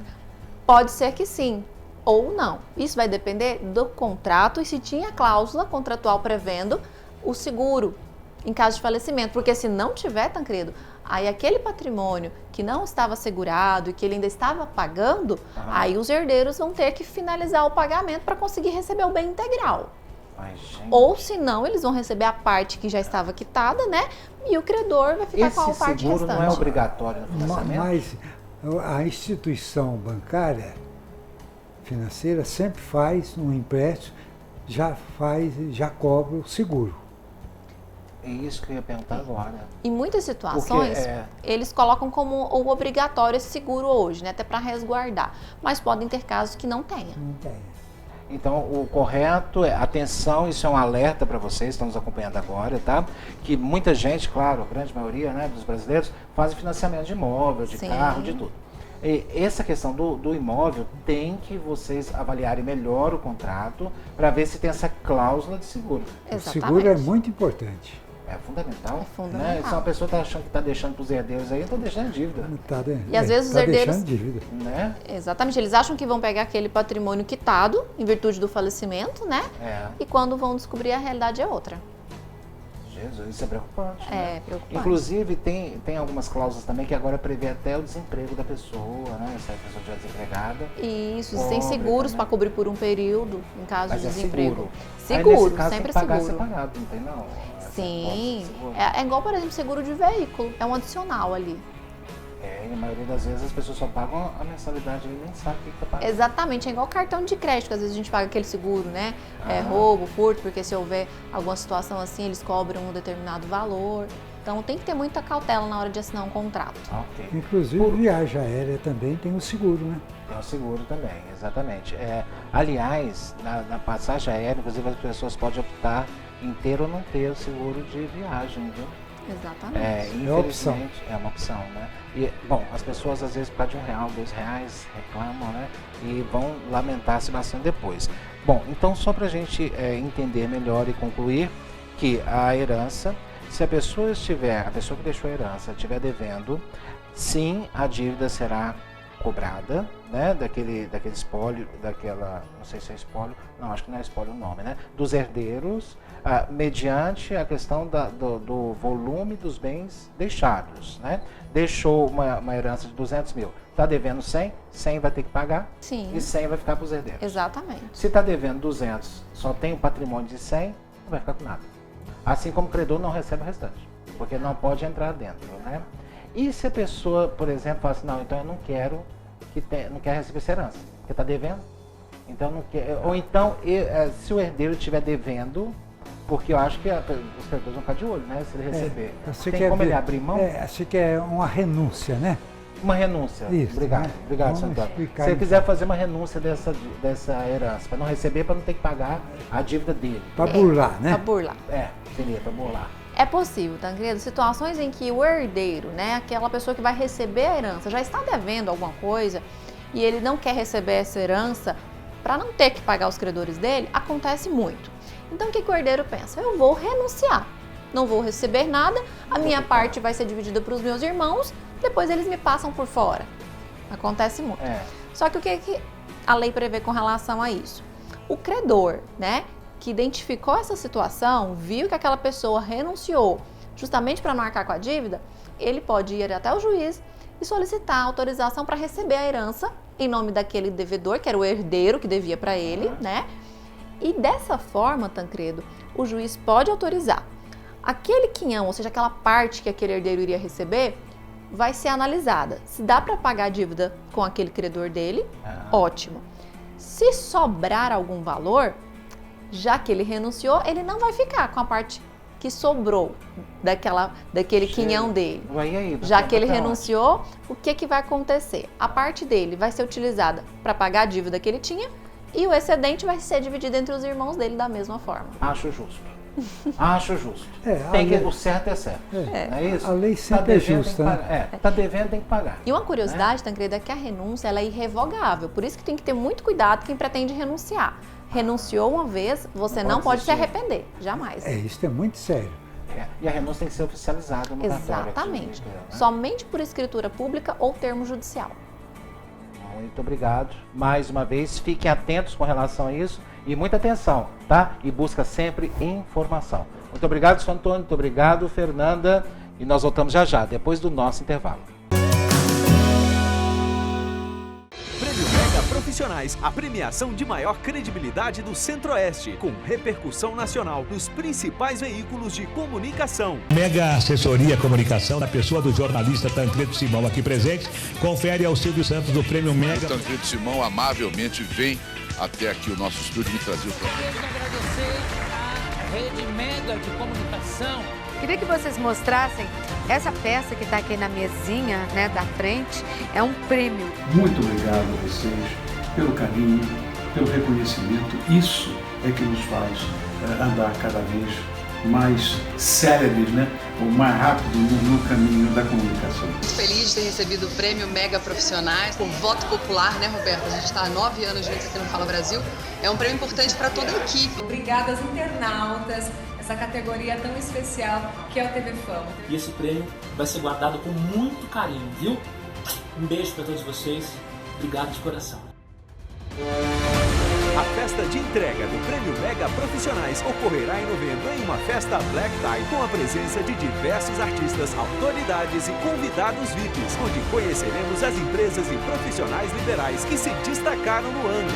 Pode ser que sim, ou não. Isso vai depender do contrato e se tinha cláusula contratual prevendo o seguro em caso de falecimento. Porque se não tiver, Tancredo, aí aquele patrimônio que não estava segurado e que ele ainda estava pagando, aí os herdeiros vão ter que finalizar o pagamento para conseguir receber o bem integral. Ou se não, eles vão receber a parte que já estava quitada, né? E o credor vai ficar com a parte seguro restante. não é obrigatório no financiamento? Mas a instituição bancária financeira sempre faz um empréstimo, já cobra o seguro. É isso que eu ia perguntar agora. Em muitas situações, eles colocam como o obrigatório esse seguro hoje, né? Até para resguardar. Mas podem ter casos que não tenha. Não tem. Então, o correto é, atenção, isso é um alerta para vocês, estão nos acompanhando agora, tá? Que muita gente, claro, a grande maioria, né, dos brasileiros, fazem financiamento de imóvel, de carro, de tudo. E essa questão do imóvel tem que vocês avaliarem melhor o contrato para ver se tem essa cláusula de seguro. Exatamente. O seguro é muito importante. É fundamental. É fundamental. Né? Se uma pessoa está achando que está deixando para os herdeiros aí, está deixando dívida. E às vezes os herdeiros... dívida. Né? Exatamente. Eles acham que vão pegar aquele patrimônio quitado, em virtude do falecimento, né? E quando vão descobrir, a realidade é outra. Jesus, isso é preocupante. É, preocupante. Inclusive, tem algumas cláusulas também que agora prevê até o desemprego da pessoa, né? Se a pessoa estiver desempregada. Isso, tem seguros para cobrir por um período, em caso de desemprego. Seguro, Seguro, nesse caso, sempre tem que pagar seguro. separado, não tem não? Sim, é igual, por exemplo, seguro de veículo, é um adicional ali. E a maioria das vezes as pessoas só pagam a mensalidade e nem sabem o que está pagando. Exatamente, é igual cartão de crédito, que às vezes a gente paga aquele seguro, né? Roubo, furto, porque se houver alguma situação assim, eles cobram um determinado valor. Então tem que ter muita cautela na hora de assinar um contrato. Inclusive, viagem aérea também tem o seguro, né? Tem o seguro também, exatamente. Aliás, na passagem aérea, inclusive as pessoas podem optar em ter ou não ter o seguro de viagem, viu? Exatamente. É uma opção. É uma opção, né? E, bom, as pessoas às vezes por causa de R$1, R$2 reclamam, né? E vão lamentar a situação depois. Bom, então só para a gente entender melhor e concluir que a herança, se a pessoa que deixou a herança estiver devendo, sim, a dívida será cobrada, né, daquele espólio, não sei se é espólio, não, acho que não é espólio o nome, né, dos herdeiros, mediante a questão do volume dos bens deixados, né, deixou uma herança de 200 mil, está devendo 100, 100 vai ter que pagar. Sim. E 100 vai ficar para os herdeiros. Exatamente. Se está devendo 200, só tem um patrimônio de 100, não vai ficar com nada. Assim como o credor não recebe o restante, porque não pode entrar dentro, né. E se a pessoa, por exemplo, fala assim, não, então eu não quero não quer receber essa herança, porque está devendo, então não quer, ou então se o herdeiro estiver devendo, porque eu acho que os credores vão ficar de olho, né, se ele receber. Tem como ele abrir mão? Acho que é uma renúncia, né? Uma renúncia. Isso, obrigado, né? obrigado, senhor Antônio. Se ele quiser fazer uma renúncia dessa herança, para não receber, para não ter que pagar a dívida dele. Para burlar, né? Para burlar. Seria para burlar. É possível, Tancredo, situações em que o herdeiro, né, aquela pessoa que vai receber a herança, já está devendo alguma coisa e ele não quer receber essa herança para não ter que pagar os credores dele, acontece muito. Então o que o herdeiro pensa? Eu vou renunciar, não vou receber nada, a minha parte vai ser dividida para os meus irmãos, depois eles me passam por fora. Acontece muito. Só que o que a lei prevê com relação a isso? O credor, né, que identificou essa situação, viu que aquela pessoa renunciou justamente para não arcar com a dívida, ele pode ir até o juiz e solicitar autorização para receber a herança em nome daquele devedor, que era o herdeiro que devia para ele, né? E dessa forma, Tancredo, o juiz pode autorizar. Aquele quinhão, ou seja, aquela parte que aquele herdeiro iria receber, vai ser analisada. Se dá para pagar a dívida com aquele credor dele, ótimo. Se sobrar algum valor, já que ele renunciou, ele não vai ficar com a parte que sobrou daquele quinhão dele. Já que ele renunciou, o que vai acontecer? A parte dele vai ser utilizada para pagar a dívida que ele tinha e o excedente vai ser dividido entre os irmãos dele da mesma forma. Acho justo. Acho justo. O certo é certo. Não é isso? A lei sempre é justa. Está devendo, tem que pagar. E uma curiosidade, Tancredo, é que a renúncia ela é irrevogável. Por isso que tem que ter muito cuidado quem pretende renunciar. Renunciou uma vez, você não pode se arrepender. Jamais. Isso é muito sério. E a renúncia tem que ser oficializada no cartório. Exatamente. Somente por escritura pública ou termo judicial. Muito obrigado. Mais uma vez, fiquem atentos com relação a isso. E muita atenção, tá? E busca sempre informação. Muito obrigado, senhor Antônio. Muito obrigado, Fernanda. E nós voltamos já, depois do nosso intervalo. Prêmio Mega Profissionais, a premiação de maior credibilidade do Centro-Oeste, com repercussão nacional nos principais veículos de comunicação. Mega Assessoria Comunicação, na pessoa do jornalista Tancredo Simão aqui presente, confere ao Silvio Santos do Prêmio Mega. Tancredo Simão amavelmente vem até aqui o nosso estúdio me trazer o programa. Quero agradecer à Rede Mega de Comunicação. Queria que vocês mostrassem essa peça que está aqui na mesinha, né, da frente. É um prêmio. Muito obrigado a vocês pelo carinho, pelo reconhecimento. Isso é que nos faz andar cada vez mais céleres, né? Ou mais rápido no caminho da comunicação. Muito feliz de ter recebido o Prêmio Mega Profissionais por voto popular, né, Roberto? A gente está há 9 anos juntos aqui no Fala Brasil. É um prêmio importante para toda a equipe. Obrigada aos internautas, essa categoria tão especial que é o TV Fama. E esse prêmio vai ser guardado com muito carinho, viu? Um beijo para todos vocês. Obrigado de coração. A festa de entrega do Prêmio Mega Profissionais ocorrerá em novembro em uma festa Black Tie com a presença de diversos artistas, autoridades e convidados VIPs, onde conheceremos as empresas e profissionais liberais que se destacaram no ano.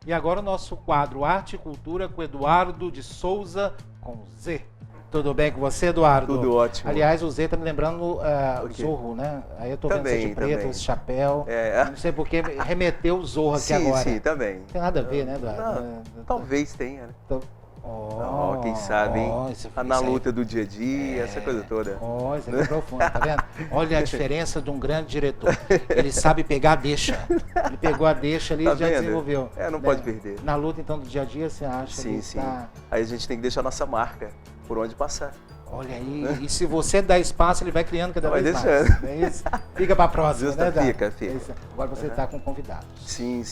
E agora o nosso quadro Arte e Cultura com Eduardo de Souza, com Z. Tudo bem com você, Eduardo? Tudo ótimo. Aliás, o Z tá me lembrando o Zorro, né? Aí eu tô vendo você de preto, esse chapéu. Não sei porque remeteu o Zorro aqui agora. Sim, também. Não tem nada a ver, né, Eduardo? Talvez tenha, né? Quem sabe, hein? Na luta do dia a dia, essa coisa toda. Isso aqui é profundo, tá vendo? Olha a diferença de um grande diretor. Ele sabe pegar a deixa. Ele pegou a deixa ali e já desenvolveu. Não pode perder. Na luta, então, do dia a dia, você acha que tá... Aí a gente tem que deixar a nossa marca por onde passar. Olha aí, e se você dá espaço, ele vai criando cada vez mais. É isso? Fica pra próxima, justa, né? Fica. Agora você tá com convidados. Sim.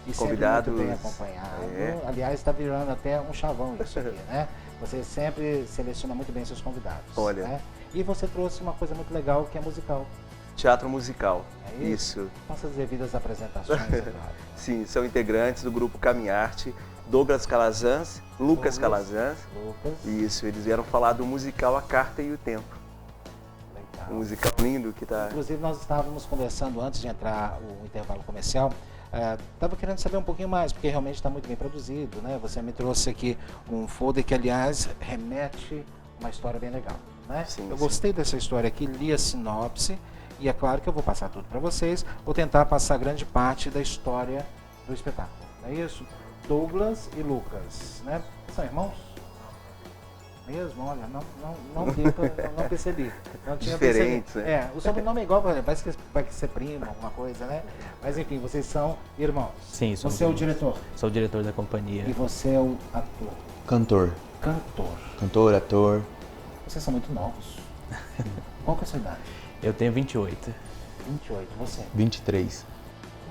E convidados muito bem acompanhado. Aliás, está virando até um chavão isso aqui, né? Você sempre seleciona muito bem seus convidados. Olha. Né? E você trouxe uma coisa muito legal que é musical. Teatro musical. É isso? Com essas devidas apresentações, claro. Sim, são integrantes do grupo Caminharte, Douglas Calazans, Lucas Calazans. Isso, eles vieram falar do musical A Carta e o Tempo. Legal. Um musical lindo que tá... Inclusive, nós estávamos conversando antes de entrar o intervalo comercial. Estava querendo saber um pouquinho mais, porque realmente está muito bem produzido, né? Você me trouxe aqui um folder que, aliás, remete uma história bem legal, né? Eu gostei dessa história aqui, li a sinopse e é claro que eu vou passar tudo para vocês. Vou tentar passar grande parte da história do espetáculo, não é isso? Douglas e Lucas, né? São irmãos? Mesmo? Olha, não percebi. Não tinha diferentes, percebido. Né? O sobrenome é igual, vai ser primo, alguma coisa, né? Mas enfim, vocês são irmãos. Sim, somos. Você é o diretor? Sou o diretor da companhia. E você é o ator? Cantor. Cantor, ator. Vocês são muito novos. Qual que é a sua idade? Eu tenho 28. 28, você? 23.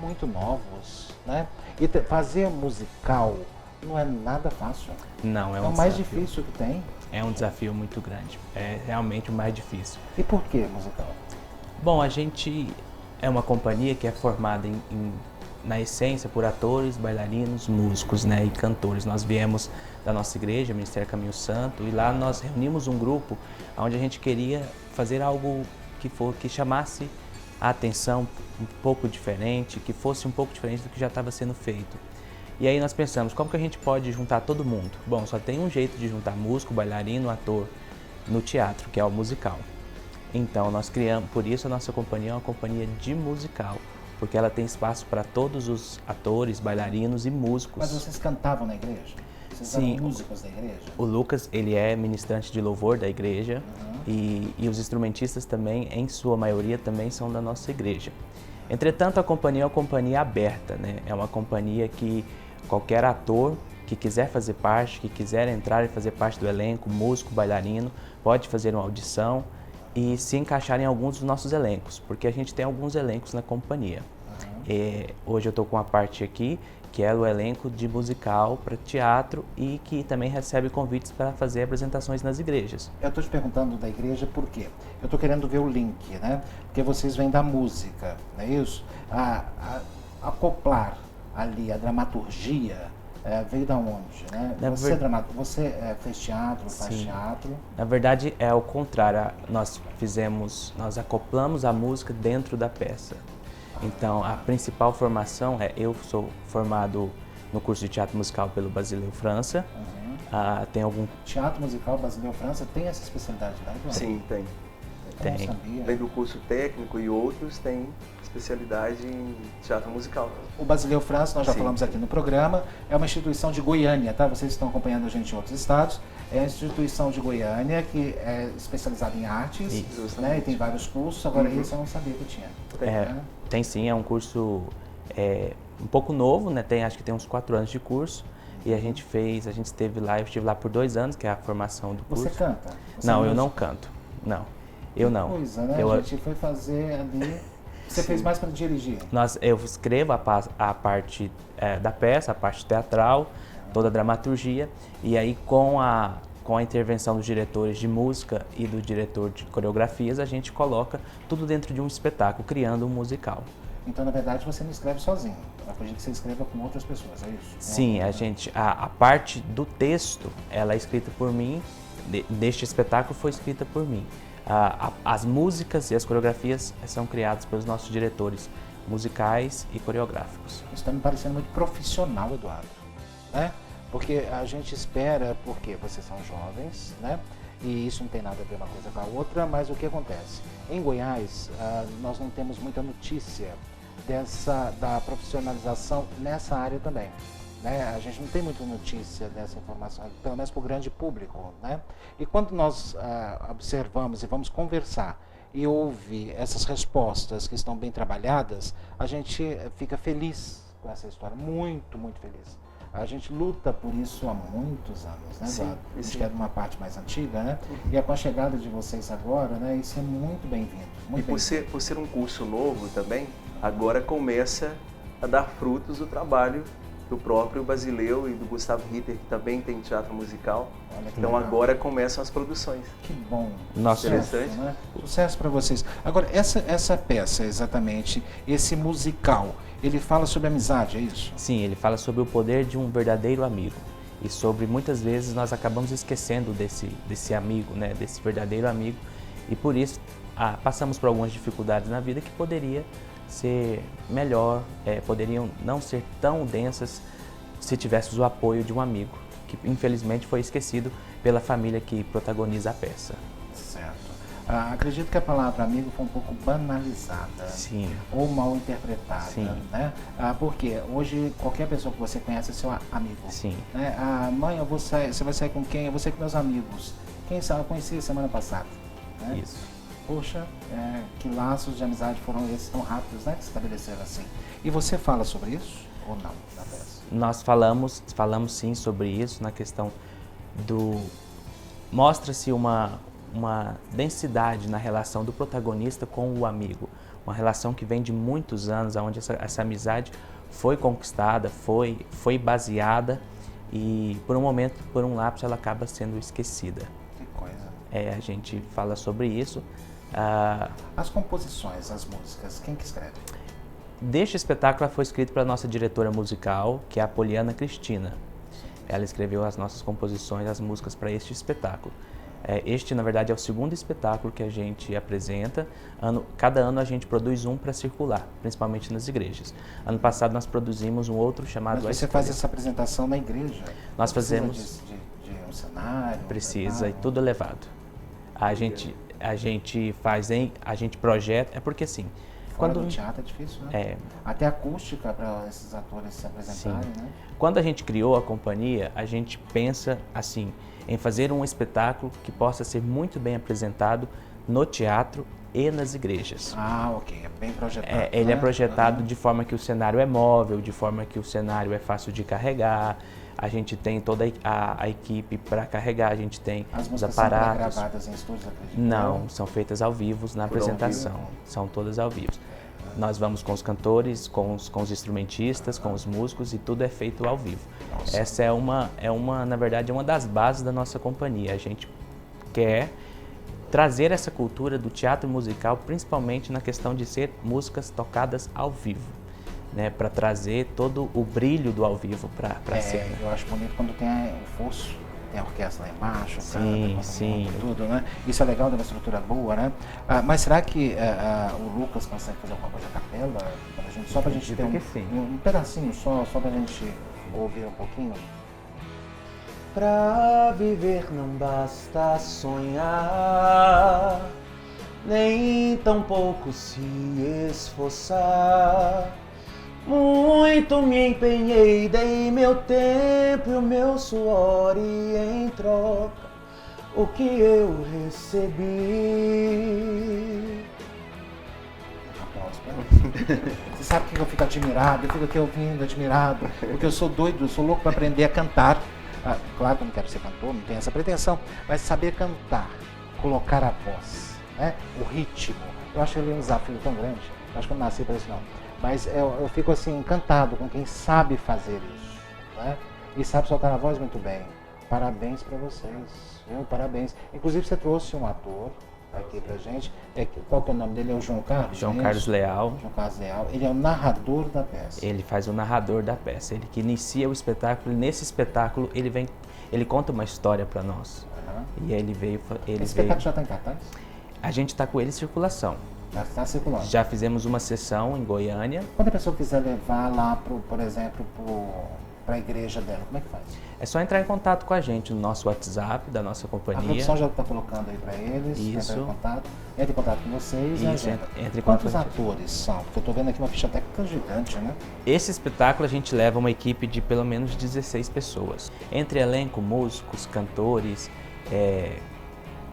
Muito novos, né? E fazer musical não é nada fácil. Não, é um o mais difícil que tem. É um desafio muito grande. É realmente o mais difícil. E por que musical? Bom, a gente é uma companhia que é formada na essência por atores, bailarinos, músicos, né, e cantores. Nós viemos da nossa igreja, Ministério Caminho Santo, e lá nós reunimos um grupo onde a gente queria fazer algo que chamasse a atenção um pouco diferente, que fosse um pouco diferente do que já estava sendo feito. E aí nós pensamos, como que a gente pode juntar todo mundo? Bom, só tem um jeito de juntar músico, bailarino, ator no teatro, que é o musical. Então nós criamos, por isso a nossa companhia é uma companhia de musical, porque ela tem espaço para todos os atores, bailarinos e músicos. Mas vocês cantavam na igreja? Vocês eram músicos da igreja? O Lucas, ele é ministrante de louvor da igreja, e os instrumentistas também, em sua maioria, também são da nossa igreja. Entretanto, a companhia é uma companhia aberta, né? É uma companhia que qualquer ator que quiser fazer parte, que quiser entrar e fazer parte do elenco, músico, bailarino, pode fazer uma audição e se encaixar em alguns dos nossos elencos, porque a gente tem alguns elencos na companhia. Hoje eu estou com uma parte aqui que é o elenco de musical para teatro e que também recebe convites para fazer apresentações nas igrejas. Eu estou te perguntando da igreja por quê? Eu estou querendo ver o link, né? Porque vocês vêm da música, não é isso? Acoplar ali a dramaturgia veio da onde, né? Você fez teatro, faz teatro? Na verdade é o contrário, nós acoplamos a música dentro da peça. Então, a principal formação eu sou formado no curso de teatro musical pelo Basileu França. Tem algum... Teatro musical Basileu França tem essa especialidade, né? Sim, tem. Tem. Além do curso técnico e outros, tem especialidade em teatro musical. O Basileu França, nós já falamos aqui no programa, é uma instituição de Goiânia, tá? Vocês estão acompanhando a gente em outros estados. É uma instituição de Goiânia que é especializada em artes, né? E tem vários cursos. Agora, esse eu não sabia que tinha. Tem sim, é um curso um pouco novo, né? Acho que tem uns 4 anos de curso. E a gente esteve lá, eu estive lá por 2 anos, que é a formação do curso. Você canta? Não, eu não canto. Não. Eu não. Coisa, né? A gente foi fazer ali. Você fez mais para dirigir? Eu escrevo a parte da peça, a parte teatral, toda a dramaturgia. E aí, com a intervenção dos diretores de música e do diretor de coreografias, a gente coloca tudo dentro de um espetáculo, criando um musical. Então, na verdade, você não escreve sozinho. Eu acredito que você escreva com outras pessoas, é isso? Sim, a parte do texto, ela é escrita por mim, deste espetáculo foi escrita por mim. As músicas e as coreografias são criadas pelos nossos diretores musicais e coreográficos. Isso está me parecendo muito profissional, Eduardo, né? Porque a gente espera, porque vocês são jovens, né? E isso não tem nada a ver uma coisa com a outra, mas o que acontece? Em Goiás, nós não temos muita notícia da profissionalização nessa área também. Né? A gente não tem muita notícia dessa informação, pelo menos para o grande público. Né? E quando nós observamos e vamos conversar e ouvir essas respostas que estão bem trabalhadas, a gente fica feliz com essa história, muito, muito feliz. A gente luta por isso há muitos anos, né, Eduardo? Isso que é de uma parte mais antiga, né? E com a chegada de vocês agora, né, isso é muito bem-vindo. Por ser um curso novo também, agora começa a dar frutos o trabalho do próprio Basileu e do Gustavo Ritter, que também tem teatro musical. Então agora começam as produções. Que bom. Interessante. Né? Sucesso para vocês. Agora, essa peça, exatamente, esse musical, ele fala sobre amizade, é isso? Sim, ele fala sobre o poder de um verdadeiro amigo. E sobre, muitas vezes, nós acabamos esquecendo desse amigo, né? Desse verdadeiro amigo. E por isso, passamos por algumas dificuldades na vida que poderia ser melhor, poderiam não ser tão densas se tivéssemos o apoio de um amigo, que infelizmente foi esquecido pela família que protagoniza a peça. Certo. Acredito que a palavra amigo foi um pouco banalizada. Sim. Ou mal interpretada. Sim. Né? Porque hoje qualquer pessoa que você conhece é seu amigo. Sim. Né? Mãe, você vai sair com quem? Eu vou sair com meus amigos. Quem sabe eu conheci semana passada. Né? Isso. Poxa, que laços de amizade foram esses tão rápidos, né, que se estabeleceram assim. E você fala sobre isso ou não na peça? Nós falamos sim sobre isso na questão do... Mostra-se uma densidade na relação do protagonista com o amigo. Uma relação que vem de muitos anos, onde essa amizade foi conquistada, foi baseada e por um momento, por um lapso, ela acaba sendo esquecida. Que coisa. A gente fala sobre isso. As composições, as músicas, quem que escreve? Deste espetáculo ela foi escrito pela nossa diretora musical, que é a Poliana Cristina. Ela escreveu as nossas composições, as músicas para este espetáculo. Este, na verdade, é o segundo espetáculo que a gente apresenta. Cada ano a gente produz um para circular, principalmente nas igrejas. Ano passado nós produzimos um outro chamado... Mas você faz essa apresentação na igreja? Nós fazemos... De um cenário? Precisa, e tudo elevado. A gente projeta, porque assim... Quando no teatro é difícil, né? Até acústica para esses atores se apresentarem, né? Quando a gente criou a companhia, a gente pensa assim, em fazer um espetáculo que possa ser muito bem apresentado no teatro e nas igrejas. Ok, é bem projetado. Ele é projetado de forma que o cenário é móvel, de forma que o cenário é fácil de carregar. A gente tem toda a equipe para carregar, a gente tem os aparatos. São gravadas em estúdios, acredito? Não, são feitas ao vivo na apresentação. São todas ao vivo. Nós vamos com os cantores, com os instrumentistas, com os músicos e tudo é feito ao vivo. Nossa. Essa na verdade, é uma das bases da nossa companhia. A gente quer trazer essa cultura do teatro musical, principalmente na questão de ser músicas tocadas ao vivo, né, para trazer todo o brilho do ao vivo para a cena. Eu acho bonito quando tem o fosso, tem a orquestra lá embaixo, sim. Tudo, né? Isso é legal, de uma estrutura boa, né? Mas será que o Lucas consegue fazer alguma coisa a capela? Só pra gente ter um pedacinho só pra gente ouvir um pouquinho? Pra viver não basta sonhar, nem tão pouco se esforçar. Muito me empenhei, dei meu tempo e o meu suor, e em troca o que eu recebi. Você sabe que eu fico admirado, eu fico aqui ouvindo, admirado, porque eu sou doido, eu sou louco para aprender a cantar. Claro que eu não quero ser cantor, não tenho essa pretensão, mas saber cantar, colocar a voz, né? O ritmo, eu acho ele um desafio tão grande, eu acho que eu não nasci para isso não, mas eu fico assim encantado com quem sabe fazer isso, né? E sabe soltar a voz muito bem. Parabéns para vocês, viu? Parabéns. Inclusive você trouxe um ator aqui pra gente. Qual que é o nome dele? É o João Carlos? João Carlos Leal. João Carlos Leal. Ele é o narrador da peça. Ele faz o narrador da peça. Ele que inicia o espetáculo. E nesse espetáculo ele conta uma história para nós. E ele veio. Esse espetáculo já está em cartaz? A gente está com ele em circulação. Já está circulando. Já fizemos uma sessão em Goiânia. Quando a pessoa quiser levar lá, por exemplo, para a igreja dela, como é que faz? É só entrar em contato com a gente no nosso WhatsApp da nossa companhia. A produção já está colocando aí para eles. Isso. Entre em contato com vocês. Isso, entre em Quantos atores são? Porque eu estou vendo aqui uma ficha técnica gigante, né? Esse espetáculo a gente leva uma equipe de pelo menos 16 pessoas. Entre elenco, músicos, cantores,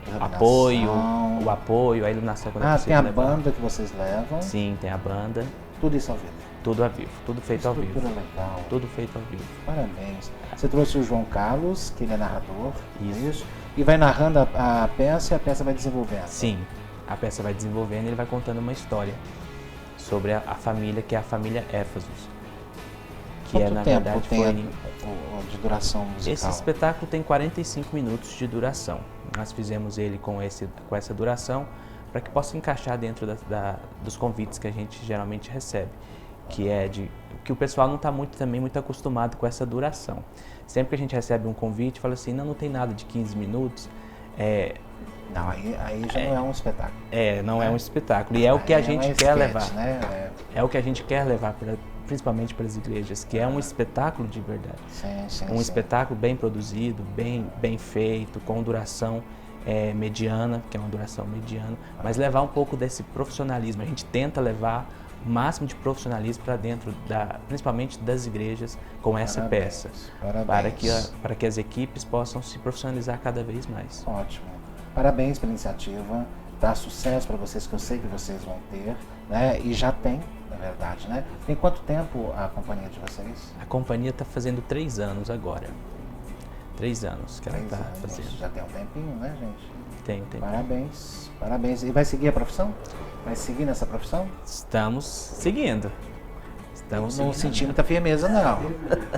o apoio, a iluminação. Tem a banda que vocês levam? Sim, tem a banda. Tudo isso ao vivo? Tudo ao vivo, tudo feito ao vivo. Legal. Tudo feito ao vivo. Parabéns. Você trouxe o João Carlos, que ele é narrador. Isso. E vai narrando a peça e a peça vai desenvolvendo. Sim, a peça vai desenvolvendo e ele vai contando uma história sobre a família, que é a família Éfasos. Que Quanto na tempo verdade tem foi de duração musical? Esse espetáculo tem 45 minutos de duração. Nós fizemos ele com essa duração para que possa encaixar dentro dos convites que a gente geralmente recebe, que o pessoal não está muito acostumado com essa duração. Sempre que a gente recebe um convite, fala assim, não tem nada de 15 minutos. Não, aí já não é um espetáculo. Não é um espetáculo. E é o que a gente quer levar. Né? É o que a gente quer levar, principalmente para as igrejas, que é um espetáculo de verdade. Um espetáculo bem produzido, bem feito, com duração mediana, que é uma duração mediana, mas levar um pouco desse profissionalismo. A gente tenta levar o máximo de profissionalismo para dentro, principalmente das igrejas, com essa peça, para que as equipes possam se profissionalizar cada vez mais. Ótimo. Parabéns pela iniciativa, dá sucesso para vocês, que eu sei que vocês vão ter, né? E já tem, na verdade, né? Tem quanto tempo a companhia de vocês? A companhia está fazendo 3 anos agora. 3 anos que ela está fazendo. Já tem um tempinho, né, gente? Tem. Parabéns, parabéns. E vai seguir a profissão? Vai seguir nessa profissão? Estamos seguindo. Não senti muita firmeza, não.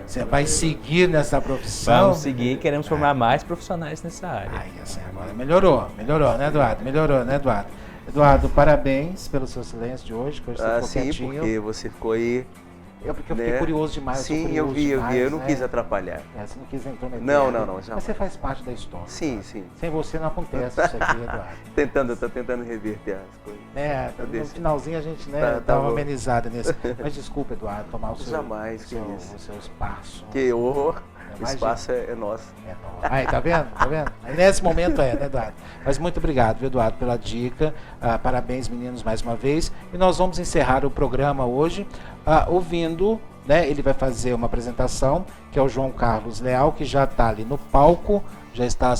Você vai seguir nessa profissão? Vamos seguir, queremos formar mais profissionais nessa área. Assim, agora melhorou, né, Eduardo? Eduardo, parabéns pelo seu silêncio de hoje, que hoje você ficou quietinho. Sim, porque você ficou aí... Porque eu fiquei curioso demais. Sim, eu vi, eu não quis atrapalhar. Você não quis intrometer. Não, jamais. Mas você faz parte da história. Sim. Sem você não acontece isso aqui, Eduardo. Tô tentando reverter as coisas. No finalzinho a gente dá uma amenizada nisso. Mas desculpa, Eduardo, tomar o seu espaço. Que horror. O espaço é nosso. Aí, tá vendo? Aí, nesse momento né, Eduardo? Mas muito obrigado, viu, Eduardo, pela dica. Parabéns, meninos, mais uma vez. E nós vamos encerrar o programa hoje ouvindo, né? Ele vai fazer uma apresentação, que é o João Carlos Leal, que já está ali no palco, já está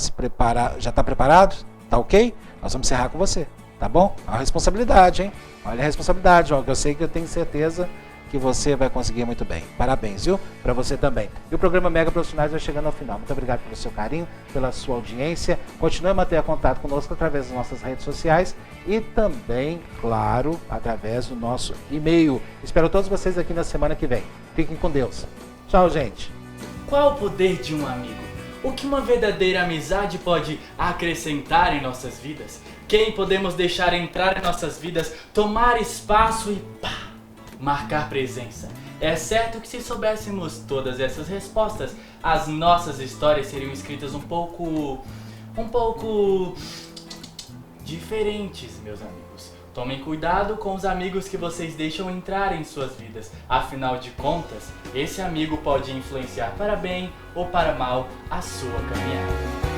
preparado? Tá ok? Nós vamos encerrar com você, tá bom? A responsabilidade, hein? Olha a responsabilidade, ó, que eu sei que eu tenho certeza que você vai conseguir muito bem. Parabéns, viu? Para você também. E o programa Mega Profissionais vai chegando ao final. Muito obrigado pelo seu carinho, pela sua audiência. Continue a manter contato conosco através das nossas redes sociais e também, claro, através do nosso e-mail. Espero todos vocês aqui na semana que vem. Fiquem com Deus. Tchau, gente. Qual o poder de um amigo? O que uma verdadeira amizade pode acrescentar em nossas vidas? Quem podemos deixar entrar em nossas vidas, tomar espaço e marcar presença? É certo que se soubéssemos todas essas respostas, as nossas histórias seriam escritas um pouco diferentes, meus amigos. Tomem cuidado com os amigos que vocês deixam entrar em suas vidas. Afinal de contas, esse amigo pode influenciar para bem ou para mal a sua caminhada.